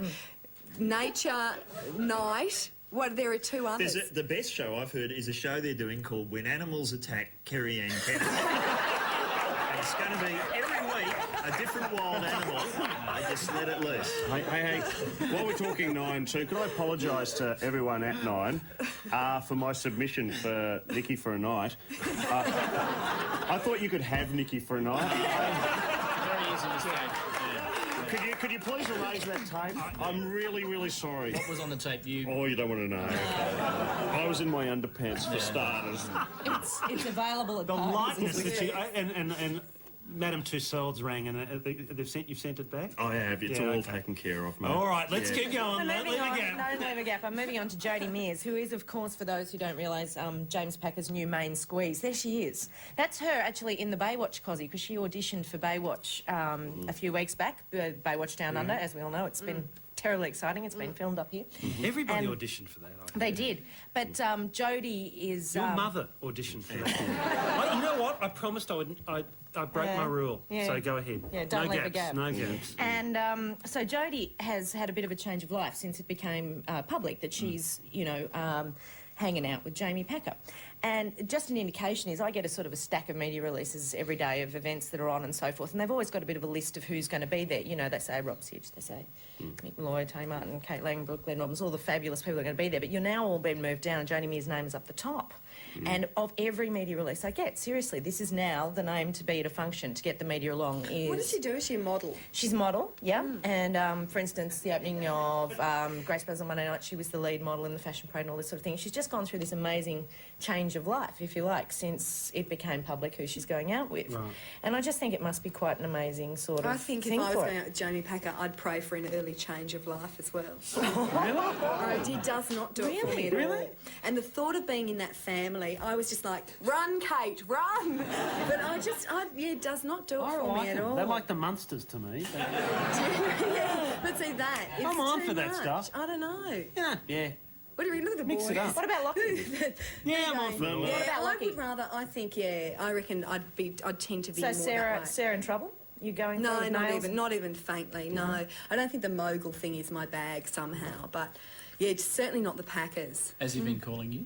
nature, night. What? There are 2 others. The best show I've heard is a show they're doing called When Animals Attack Kerry Ann Kennedy. And it's going to be every week a different wild animal. They just let it loose. Hey, while we're talking 9 too, could I apologise to everyone at 9 for my submission for Nikki for a night? I thought you could have Nikki for a night. Very easy mistake. Could you please erase that tape? I'm really, really sorry. What was on the tape? Oh, you don't want to know. I was in my underpants for starters. It's available at The parties. lightness that you... And Madame Tussauds rang, and you've sent it back? I have. It's Yeah, all okay. taken care of, mate. All right, let's keep going. I'm Don't moving leave on. a gap. No, leave a gap. I'm moving on to Jodie Mears, who is, of course, for those who don't realise, James Packer's new main squeeze. There she is. That's her, actually, in the Baywatch cosy, because she auditioned for Baywatch a few weeks back. Baywatch Down Under, as we all know. It's been terribly exciting. It's been filmed up here. Everybody And auditioned for that. I think. They did. But Jodie is... Your mother auditioned for that. You know what? I promised I would... I broke my rule, Yeah. so go ahead. Yeah, don't no leave a gaps, gap. no gaps. And so Jodie has had a bit of a change of life since it became public that she's, hanging out with Jamie Packer. And just an indication is I get a sort of a stack of media releases every day of events that are on and so forth, and they've always got a bit of a list of who's going to be there. You know, they say Rob Sidge, they say Mick Malloy, Tony Martin, Kate Langbrook, Glenn Robbins, all the fabulous people are going to be there, but you're now all being moved down and Jodie Mears' name is up the top. And of every media release I get, seriously, this is now the name to be at a function to get the media along is... What does she do? Is she a model? She's a model, yeah. And, for instance, the opening of Grace Buzz on Monday night, she was the lead model in the fashion parade and all this sort of thing. She's just gone through this amazing change of life, if you like, since it became public who she's going out with. Right. And I just think it must be quite an amazing sort of I think if thing I was for going her. out with Jamie Packer, I'd pray for an early change of life as well. Really? He does not do it for me at all. And the thought of being in that family, I was just like, run, Kate, run! But it does not do it for me at all. They're like the Munsters to me. But... Yeah, but see that. It's I'm on too for that much. stuff. I don't know. Yeah. What do you mean? Look at the Mix boys. it up. What about Lockie? Yeah, I'm on for that. Yeah, What about I Lockie? would rather. I think. Yeah, I reckon I'd tend to be So more that way. Sarah in trouble? You going No, for not nails? even, not even faintly. No, I don't think the mogul thing is my bag somehow. But yeah, it's certainly not the Packers. Has he been calling you?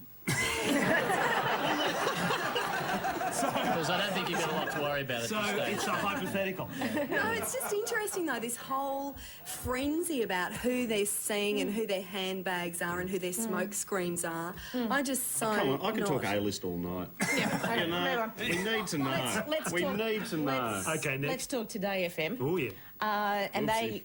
Because I don't think you've got a lot to worry about at So this stage. it's a hypothetical. No, it's just interesting though, this whole frenzy about who they're seeing and who their handbags are and who their smoke screens are. I just so Come on, I can talk not- A-list all night. Okay, You know, move on. we need to know. Let's we talk- need to know. let's- Okay, next. Let's talk Today FM. Oh, yeah. And they,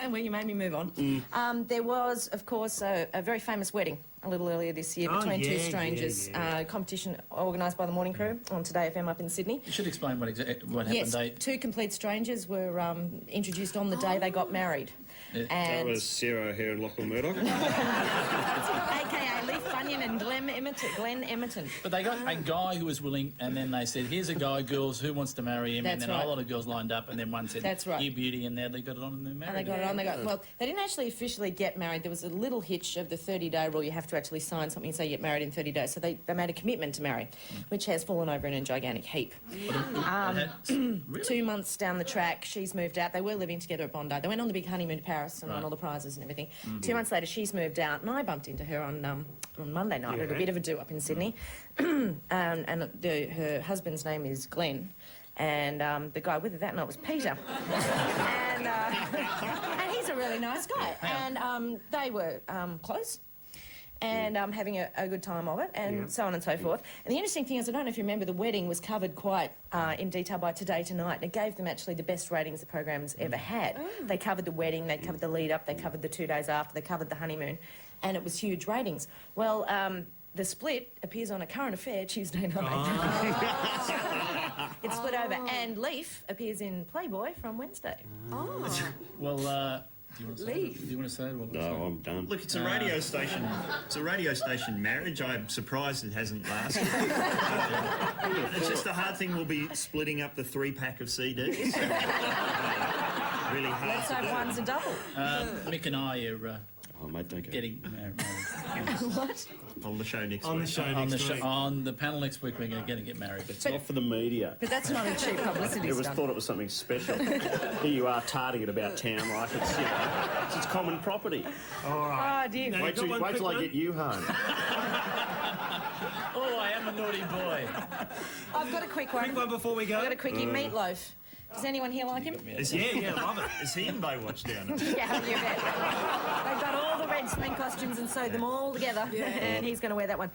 well, you made me move on. There was, of course, a very famous wedding a little earlier this year Oh, between two yeah, strangers. yeah. Competition organised by the Morning Crew on Today FM up in Sydney. You should explain what happened. Yes, two complete strangers were introduced on the day they got married. Yeah. That And was Sarah O'Hare and Lachlan Murdoch. AKA Leaf Bunyan and Glenn Emerton. But they got a guy who was willing, and then they said, here's a guy, girls, who wants to marry him? That's and then right. a lot of girls lined up, and then one said, That's right. you beauty, and now they got it on and they're married. And they got it on. They got well. They didn't actually officially get married. There was a little hitch of the 30-day rule. You have to actually sign something and say you get married in 30 days. So they made a commitment to marry, which has fallen over in a gigantic heap. Really? 2 months down the track, she's moved out. They were living together at Bondi. They went on the big honeymoon to Paris and won all the prizes and everything. 2 months later, she's moved out, and I bumped into her on Monday night. We had a bit of a do up in Sydney, and her husband's name is Glenn. And the guy with her that night was Peter. and he's a really nice guy. And they were close and having a good time of it, and so on and so forth. And the interesting thing is, I don't know if you remember, the wedding was covered quite in detail by Today Tonight, and it gave them actually the best ratings the program's ever had. They covered the wedding, they covered the lead-up, they covered the 2 days after, they covered the honeymoon, and it was huge ratings. Well, the split appears on A Current Affair Tuesday night. It's split over, and Leaf appears in Playboy from Wednesday. Well, do you want to say Leave. it? Do you want to say it? What was No, it? I'm done. Look, it's a radio station. It's a radio station marriage. I'm surprised it hasn't lasted. It's just the hard thing will be splitting up the 3-pack of CDs. Really hard Let's to hope do. one's a double. Mick and I are Oh, mate, don't go. getting married. What? On the show next On the week. show on, next week. on the panel next week, we're going to get married. But It's not for the media. But that's not a cheap publicity It was stunt. thought it was something special. Here you are tarting it about town like it's, you know, it's common property. Oh, dear. Now, Wait you got one till quick I one? get you home. oh, I am a naughty boy. I've got a quick one. Quick one before we go. I've got a quickie. Meatloaf. Does anyone here like him? Yeah, love it. Is he in Baywatch down there? Yeah, you bet. They've got all the red swing costumes and sewed them all together, and he's going to wear that one.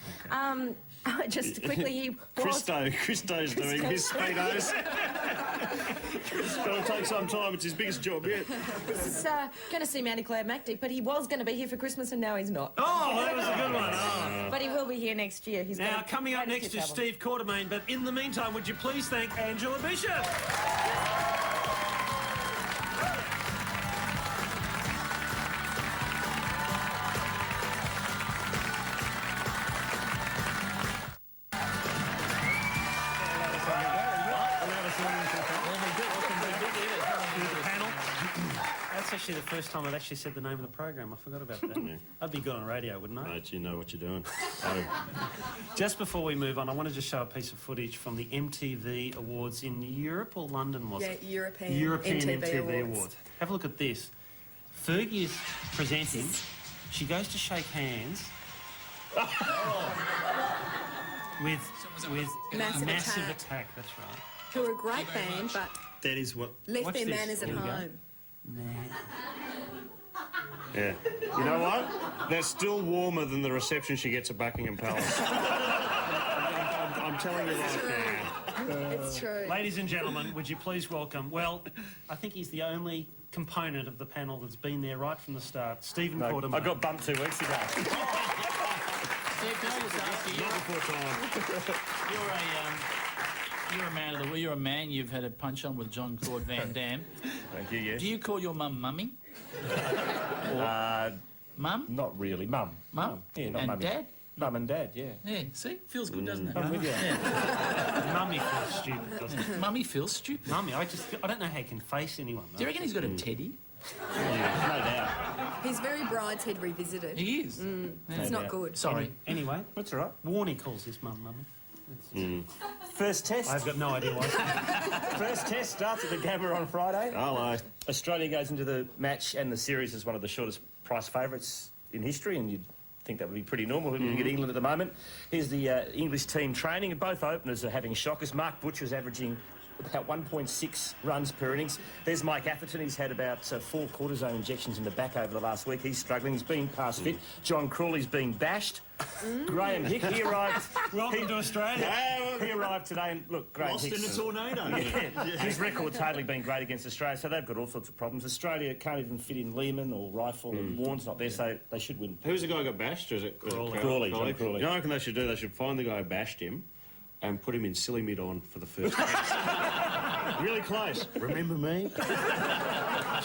Just quickly, he was... Christo's doing his speedos. It's going to take some time. It's his biggest job yet. He's going to see Mandy Cloud MacD, but he was going to be here for Christmas, and now he's not. Oh, that was a good one. Oh. But he will be here next year. He's Now, got a coming up great next hit is album. Steve Quartermain, but in the meantime, would you please thank Angela Bishop? That's actually the first time I've actually said the name of the program. I forgot about that. I'd be good on radio, wouldn't I? Mate, you know what you're doing. Oh, Just before we move on, I want to just show a piece of footage from the MTV Awards in Europe or London, was Yeah, it? European MTV Awards. Awards. Have a look at this. Fergie is presenting. She goes to shake hands with Massive Attack. That's right. Who are a great band, but That is what... left Watch their this. manners at Here we go. home. yeah. You know what? They're still warmer than the reception she gets at Buckingham Palace. I'm telling you right now. It's true. Ladies and gentlemen, would you please welcome, well, I think he's the only component of the panel that's been there right from the start, Stephen Quartermain. I got bumped 2 weeks ago. Steve, can I just ask you? Not before time. You're a man of the... You're a man. You've had a punch on with John Claude Van Damme. Thank you, yes. Do you call your mum mummy? Mum? Not really. Mum. Mum? Yeah, not And mummy. dad? Mum and dad, yeah. Yeah, see? Feels good, doesn't it? I'm with you. Mummy feels stupid, doesn't it? Mummy feels stupid. Mummy, I don't know how he can face anyone, Do you though. reckon he's got a teddy? No doubt. He's very Brideshead revisited. He is. It's not good. Sorry. Anyway, That's all right. Warney calls his mum Mummy. First test. I've got no idea why. First test starts at the Gamma on Friday. Hello. Australia goes into the match, and the series is one of the shortest price favourites in history, and you'd think that would be pretty normal looking at England at the moment. Here's the English team training, and both openers are having shockers. Mark Butcher's averaging about 1.6 runs per innings. There's Mike Atherton. He's had about 4 cortisone injections in the back over the last week. He's struggling. He's been past fit. John Crawley's being bashed. Graham Hick, he arrived. Welcome to Australia. He arrived today, and look, Graham Lost Hick's... in a tornado. His record's hardly been great against Australia, so they've got all sorts of problems. Australia can't even fit in Lehman or Rifle, and Warren's not there, so they should win. Who's the guy who got bashed? Is it Crawley, John Crawley. You know what I reckon they should do? They should find the guy who bashed him and put him in silly mid on for the first test. Really close. Remember me?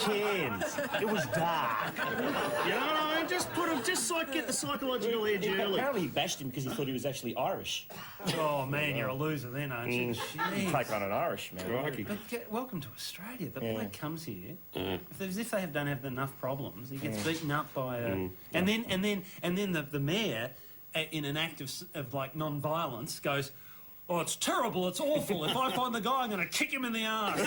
Chance. It was dark. You know what I mean? Just put him, just so I get the psychological edge early. Apparently he bashed him because he thought he was actually Irish. Oh, man, you're a loser then, aren't you? Take on an Irish, man. Crikey. But welcome to Australia. The bloke comes here, as if they don't have enough problems. He gets beaten up by, and then the mayor, in an act of like non-violence, goes, "Oh, it's terrible, it's awful. If I find the guy, I'm going to kick him in the arse."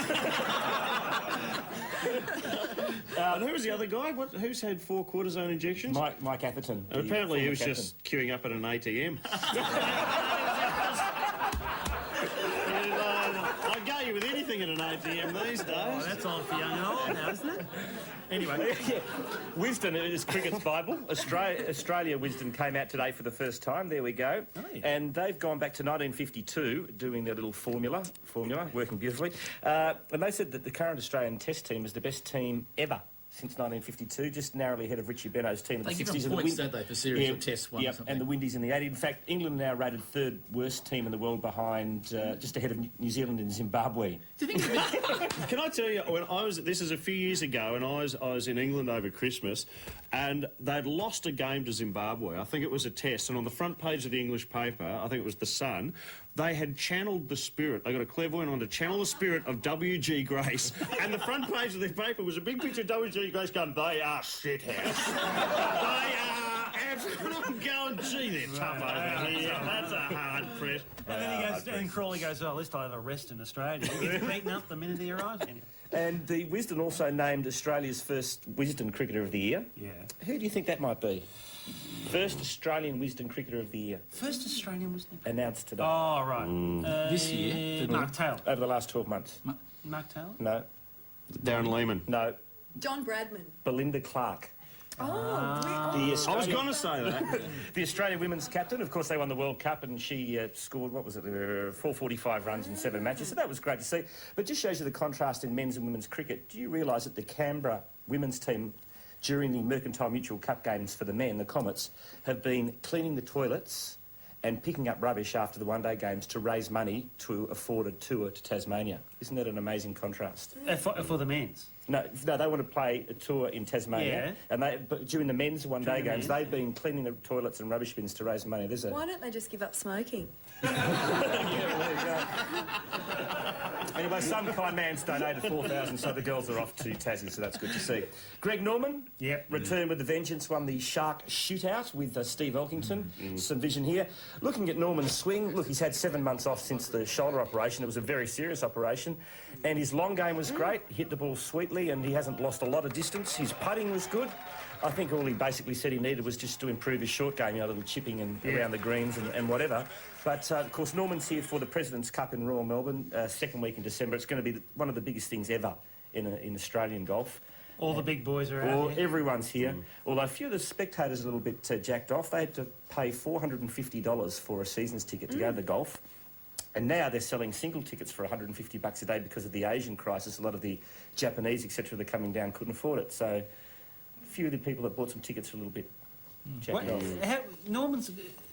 And who was the other guy? Who's had 4 cortisone injections? Mike Atherton. And apparently he was just queuing up at an ATM. I'd go you with anything at an ATM these days. Oh, that's on for young and old now, isn't it? Anyway. Wisden is cricket's Bible. Australia Wisden came out today for the first time. There we go. Oh, yeah. And they've gone back to 1952 doing their little formula, working beautifully. And they said that the current Australian Test team is the best team ever since 1952, just narrowly ahead of Richie Benaud's team in the 60s. They give them points, don't they, for series of tests won or something? And the Windies in the 80s. In fact, England are now rated 3rd worst team in the world behind, just ahead of New Zealand and Zimbabwe. Can I tell you, when this is a few years ago, and I was in England over Christmas, and they'd lost a game to Zimbabwe. I think it was a test, and on the front page of the English paper, I think it was The Sun, they had channeled the spirit. They got a clairvoyant on to channel the spirit of W.G. Grace, and the front page of their paper was a big picture of W.G. Grace going, "They are shit house. They are absolutely." I'm going, "Gee, they're tough over here. That's a hard press." And then he goes, and Crawley goes, "Oh, at least I have a rest in Australia." He gets beaten up the minute he arrives. Anyway. And the Wisden also named Australia's first Wisden Cricketer of the Year. Yeah. Who do you think that might be? First Australian Wisden Cricketer of the Year. First Australian was Announced today. Oh, right. This year? Mark Taylor. Over the last 12 months. Mark Taylor? No. Darren Lehman. No. John Bradman. Belinda Clark. I was going to say that. The Australian women's captain. Of course, they won the World Cup and she scored, 445 runs in 7 matches. So that was great to see. But just shows you the contrast in men's and women's cricket. Do you realise that the Canberra women's team, during the Mercantile Mutual Cup games for the men, the Comets, have been cleaning the toilets and picking up rubbish after the one-day games to raise money to afford a tour to Tasmania? Isn't that an amazing contrast? For the men's? No, they want to play a tour in Tasmania, but during the men's one-day games, they've been cleaning the toilets and rubbish bins to raise money. Why don't they just give up smoking? Anyway, some kind man's donated 4,000, so the girls are off to Tassie, so that's good to see. Greg Norman, returned with a vengeance, won the Shark Shootout with Steve Elkington. Some vision here. Looking at Norman's swing, look, he's had 7 months off since the shoulder operation. It was a very serious operation, and his long game was great. He hit the ball sweetly, and he hasn't lost a lot of distance. His putting was good. I think all he basically said he needed was just to improve his short game, a little chipping and around the greens and whatever. But, of course, Norman's here for the President's Cup in Royal Melbourne, second week in December. It's going to be one of the biggest things ever in Australian golf. All the big boys are out here. Everyone's here. Although a few of the spectators are a little bit jacked off. They had to pay $450 for a season's ticket to go to the golf. And now they're selling single tickets for $150 a day because of the Asian crisis. A lot of the Japanese, etc., that are coming down couldn't afford it. So a few of the people that bought some tickets are a little bit jacked off.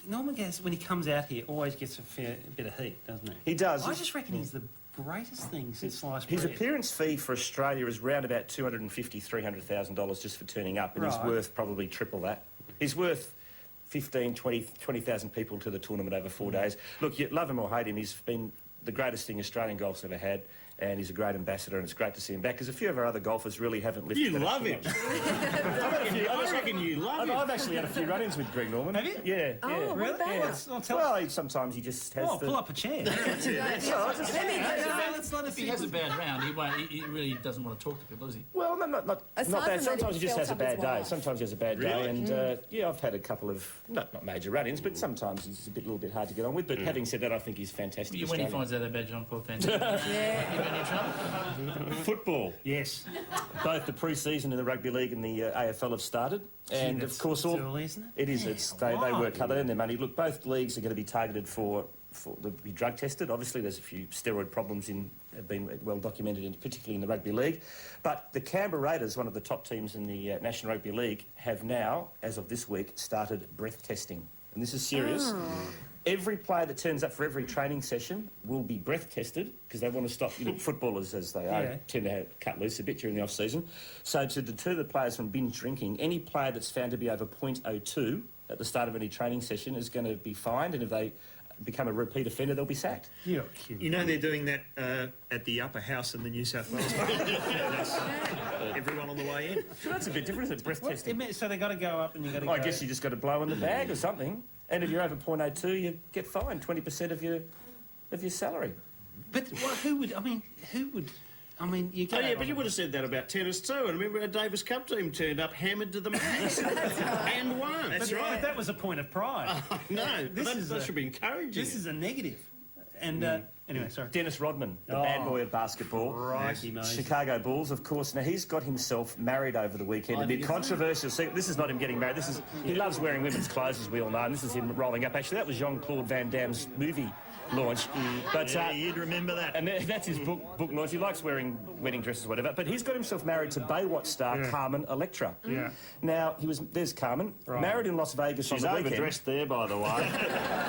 Norman gets, when he comes out here, always gets a fair bit of heat, doesn't he? He does. I just reckon he's the greatest thing since sliced bread. His appearance fee for Australia is round about $250,000, $300,000 just for turning up, and he's worth probably triple that. He's worth 15, 20,000 people to the tournament over 4 days. Look, you love him or hate him, he's been the greatest thing Australian golf's ever had, and he's a great ambassador, and it's great to see him back, because a few of our other golfers really haven't lifted You love him. I reckon you love I've actually had a few run-ins with Greg Norman. Have you? Yeah. Oh, yeah. what Really? about? Yeah. Well, sometimes he just has Oh, pull up a chair. If he has a bad round, he really doesn't want to talk to people, does he? Well, not Aside bad. from Sometimes that, he just felt has a up his bad day. wife. Sometimes he has a bad day, and yeah, I've had a couple of not major run-ins, but sometimes he's little bit hard to get on with. But having said that, I think he's fantastic. When he finds out about John Paul fans, you been in trouble? Football, Yes. both the pre-season in the rugby league and the AFL have started, and of course all early, isn't it? it is. It's they work hard. They earn their money. Look, both leagues are going to be targeted for to be drug tested. Obviously, there's a few steroid problems have been well documented, particularly in the rugby league. But the Canberra Raiders, one of the top teams in the National Rugby League, have now, as of this week, started breath testing, and this is serious. Every player that turns up for every training session will be breath tested because they want to stop footballers, as they are, tend to cut loose a bit during the off-season. So to deter the players from binge drinking, any player that's found to be over 0.02 at the start of any training session is going to be fined, and if they become a repeat offender, they'll be sacked. You're kidding. You know they're doing that at the upper house in the New South Wales. That's everyone on the way in. So that's a bit different, isn't it? Breath testing. So they got to go up and you got to. I guess you just got to blow in the bag or something, and if you're over 0.02, you get fined 20% of your salary. But who would? You go. Oh, yeah, but you would have said that about tennis too. And remember, our Davis Cup team turned up hammered to the max and won. That's right. That was a point of pride. No, that should be encouraging. This is a negative. And anyway, sorry. Dennis Rodman, the bad boy of basketball. Crikey, mate. Chicago Bulls, of course. Now, he's got himself married over the weekend. A bit controversial. See, this is not him getting married. He loves wearing women's clothes, as we all know, and this is him rolling up. Actually, that was Jean-Claude Van Damme's movie launch. But you'd remember that. And that's his book launch. He likes wearing wedding dresses or whatever. But he's got himself married to Baywatch star Carmen Electra. Yeah. Now, there's Carmen, married in Las Vegas on She's the weekend. overdressed there, by the way.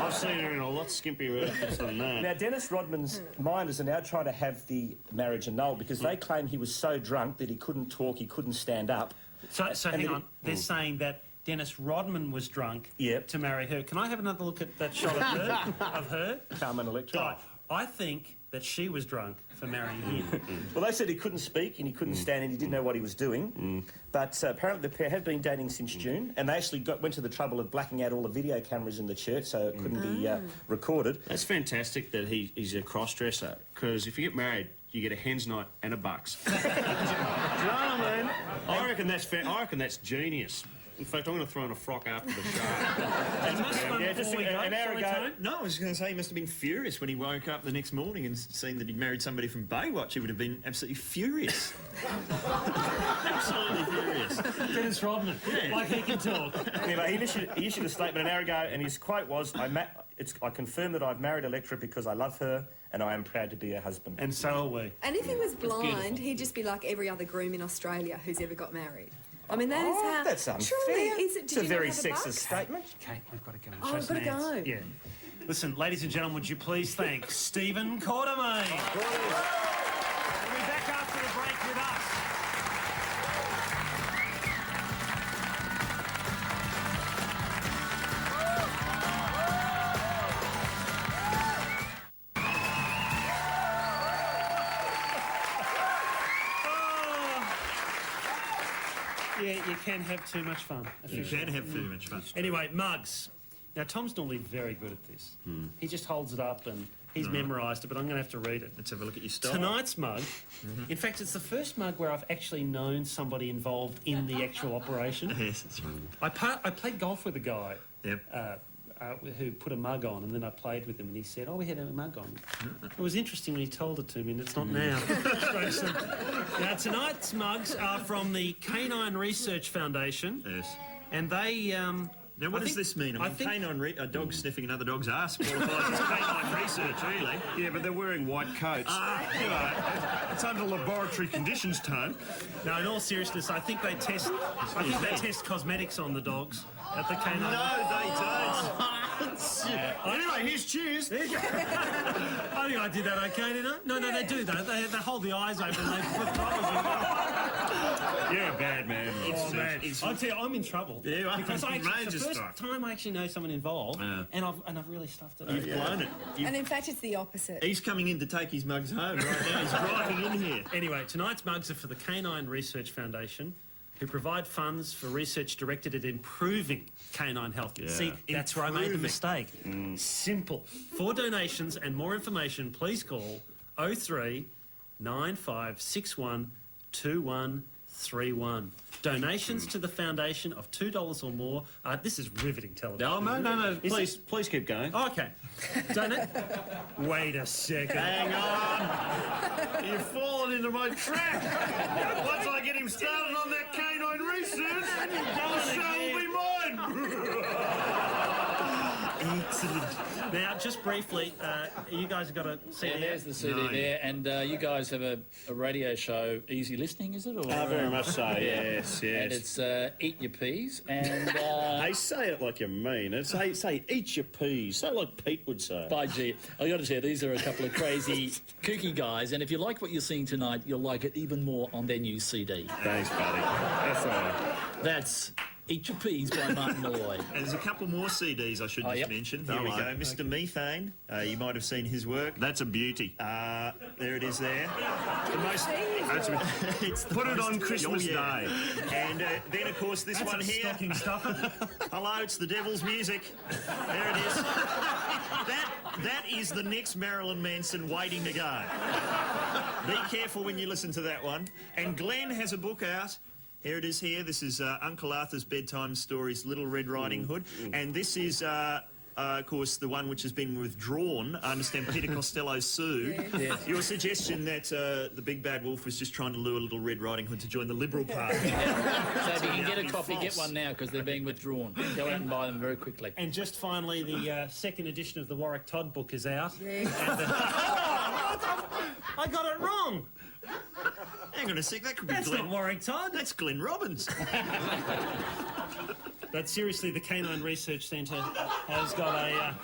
I've seen her in a lot skimpier outfits than that. Now, Dennis Rodman's minders are now trying to have the marriage annulled because they claim he was so drunk that he couldn't talk, he couldn't stand up. So hang on. They're saying that Dennis Rodman was drunk to marry her. Can I have another look at that shot of her? Carmen Electra. Right. I think that she was drunk for marrying him. Well, they said he couldn't speak and he couldn't stand and he didn't know what he was doing. But apparently the pair have been dating since June, and they actually went to the trouble of blacking out all the video cameras in the church so it couldn't be recorded. That's fantastic that he's a cross-dresser, because if you get married, you get a hen's night and a bucks. Do you know what I mean? I reckon that's genius. In fact, I'm going to throw in a frock after the show. An hour ago. No, I was just going to say he must have been furious when he woke up the next morning and seen that he'd married somebody from Baywatch. He would have been absolutely furious. Absolutely furious. Dennis Rodman, like he can talk. Anyway, he issued a statement an hour ago, and his quote was, I confirm that I've married Electra because I love her and I am proud to be her husband. And so are we. And if he was blind, he'd just be like every other groom in Australia who's ever got married. I mean, that is how... That's unfair. Truly, is it? It's a very sexist statement. Okay, we've got to go and Oh, show we've some got to hands. go. Yeah. Listen, ladies and gentlemen, would you please thank Stephen Quartermain? We'll be back after the break with us. Yeah, you can have too much fun. You can have too much fun. Anyway, mugs. Now, Tom's normally very good at this. He just holds it up and he's memorised it, but I'm going to have to read it. Let's have a look at your style. Tonight's mug, in fact, it's the first mug where I've actually known somebody involved in the actual operation. Yes, that's right. I played golf with a guy Yep. who put a mug on, and then I played with him, and he said, "Oh, we had a mug on." It was interesting when he told it to me, and it's not now. Now, tonight's mugs are from the Canine Research Foundation. Yes. And they... Now, what does this mean? I mean, a dog sniffing another dog's ass qualifies as canine research, really. Yeah, but they're wearing white coats. You know, it's under laboratory conditions, Tone. No, in all seriousness, I think they test cosmetics on the dogs at the canine. No, they don't. Anyway, here's cheers. I think I did that okay, didn't I? No, they do that. They hold the eyes open and they put throttles in. You're a bad man. I'll tell you, I'm in trouble. Yeah, you are. Because it's the first stuff. time I actually know someone involved, and I've really stuffed it up. You've blown it. And in fact, it's the opposite. He's coming in to take his mugs home right now. He's driving in here. Anyway, tonight's mugs are for the Canine Research Foundation. who provide funds for research directed at improving canine health. See, that's where I made the mistake. Simple. For donations and more information, please call 03 9561 2131. Donations to the foundation of $2 or more. This is riveting television. Oh, no. Please keep going. Okay. Wait a second. Hang on. You've fallen into my trap. Once I get him started on that canine research, the show will be mine. Excellent. Now, just briefly, you guys have got a CD. Yeah, there's the CD there, and you guys have a radio show, Easy Listening, is it? Or, Very much so, yes. And it's Eat Your Peas, and... Hey, say it like you mean it. Say eat your peas. Say like Pete would say. By gee, I got to say, these are a couple of crazy, kooky guys, and if you like what you're seeing tonight, you'll like it even more on their new CD. Thanks, buddy. That's all right. That's Eat Your Peas by Martin Malloy. And there's a couple more CDs I should just mention. Here we go. Mr. Methane. You might have seen his work. That's a beauty. There it is there. The most... Put it on Christmas Day. And then, of course, this one here. Stocking stuffer. Hello, it's the Devil's Music. There it is. That is the next Marilyn Manson waiting to go. Be careful when you listen to that one. And Glenn has a book out. Here it is here. This is Uncle Arthur's Bedtime Stories, Little Red Riding Hood. And this is, of course, the one which has been withdrawn. I understand Peter Costello sued. Your suggestion that the big bad wolf was just trying to lure Little Red Riding Hood to join the Liberal Party. So if you can get a copy, get one now, because they're being withdrawn. Go out and buy them very quickly. And just finally, the second edition of the Warwick Todd book is out. And, I got it wrong. Hang on a sec, that could be That's Glenn. not Warwick Todd. That's Glenn Robbins. But seriously, the Canine Research Centre has got a...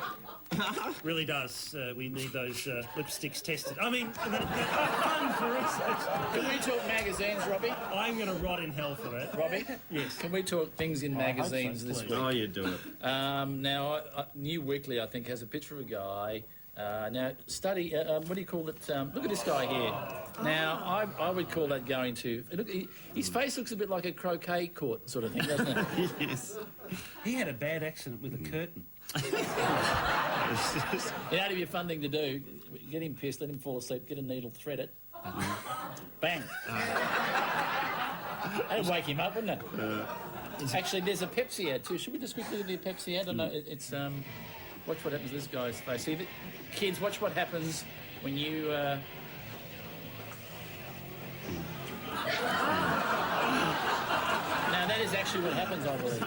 really does. We need those lipsticks tested. I mean, fun for research. Can we talk magazines, Robbie? I'm going to rot in hell for that. Robbie? Yes. Can we talk things in magazines this week? Oh, you do it. Now, New Weekly, I think, has a picture of a guy. Now, study, what do you call it? Look at this guy here. Now, I would call that going to... Look, his face looks a bit like a croquet court sort of thing, doesn't it? Yes. He had a bad accident with a curtain. It'd be a fun thing to do. Get him pissed, let him fall asleep, get a needle, thread it. Bang. That'd wake him up, wouldn't it? Actually, there's a Pepsi ad too. Should we just quickly do the Pepsi ad? I know it's... Watch what happens to this guy's face. See, kids, watch what happens when you... Now, that is actually what happens, I believe.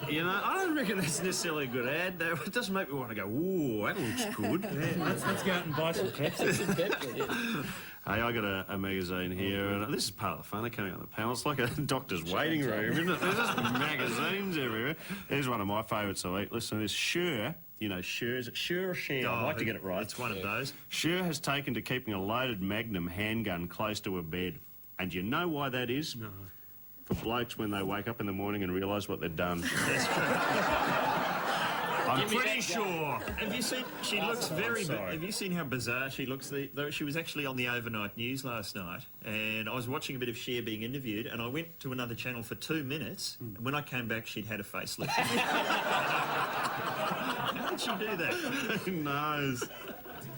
You know, I don't reckon that's necessarily a good ad. It doesn't make me want to go, ooh, that looks good. Let's go out and buy some Pepsi. Hey, I got a magazine here, and this is part of the fun of coming on the panel. It's like a doctor's waiting room, isn't it? There's just magazines everywhere. Here's one of my favourites I eat. Listen to this. Sure, you know, Sure, is it Sure or Share? I'd like to get it right. It's one of those. Sure has taken to keeping a loaded Magnum handgun close to a bed. And do you know why that is? No. For blokes when they wake up in the morning and realise what they've done. That's true. I'm pretty sure. Have you seen? She looks very. Have you seen how bizarre she looks? She was actually on the overnight news last night, and I was watching a bit of Cher being interviewed, and I went to another channel for 2 minutes, and when I came back, she'd had a facelift. How did she do that? Who knows?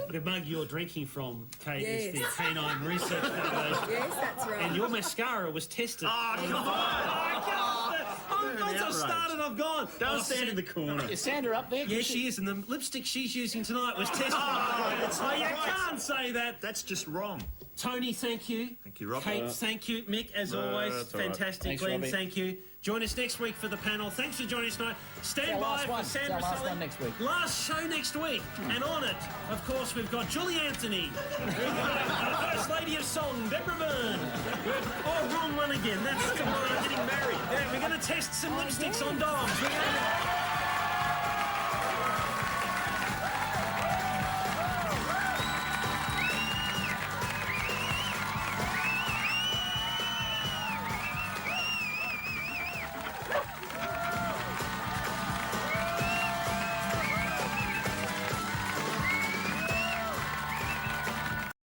The mug you're drinking from, Kate, is the Yes. Canine Research Foundation. Yes, that's right. And your mascara was tested. Oh, come on! Once I've started, I've gone. Don't stand in the corner. Is Sandra up there? Yeah, she is, and the lipstick she's using tonight was tested. You can't say that. That's just wrong. Tony, thank you. Thank you, Rob. Kate, thank you. Mick, as always, that's all right. fantastic. Thanks, Glenn, Robbie. thank you. Join us next week for the panel. Thanks for joining us tonight. Stand Our by last for one. Sandra Our last Sully. one next week. Last show next week. And on it, of course, we've got Julie Anthony. We've got First Lady of Song, Deborah Byrne. Oh, wrong one again. That's tomorrow getting married. Yeah, we're going to test some lipsticks on dogs.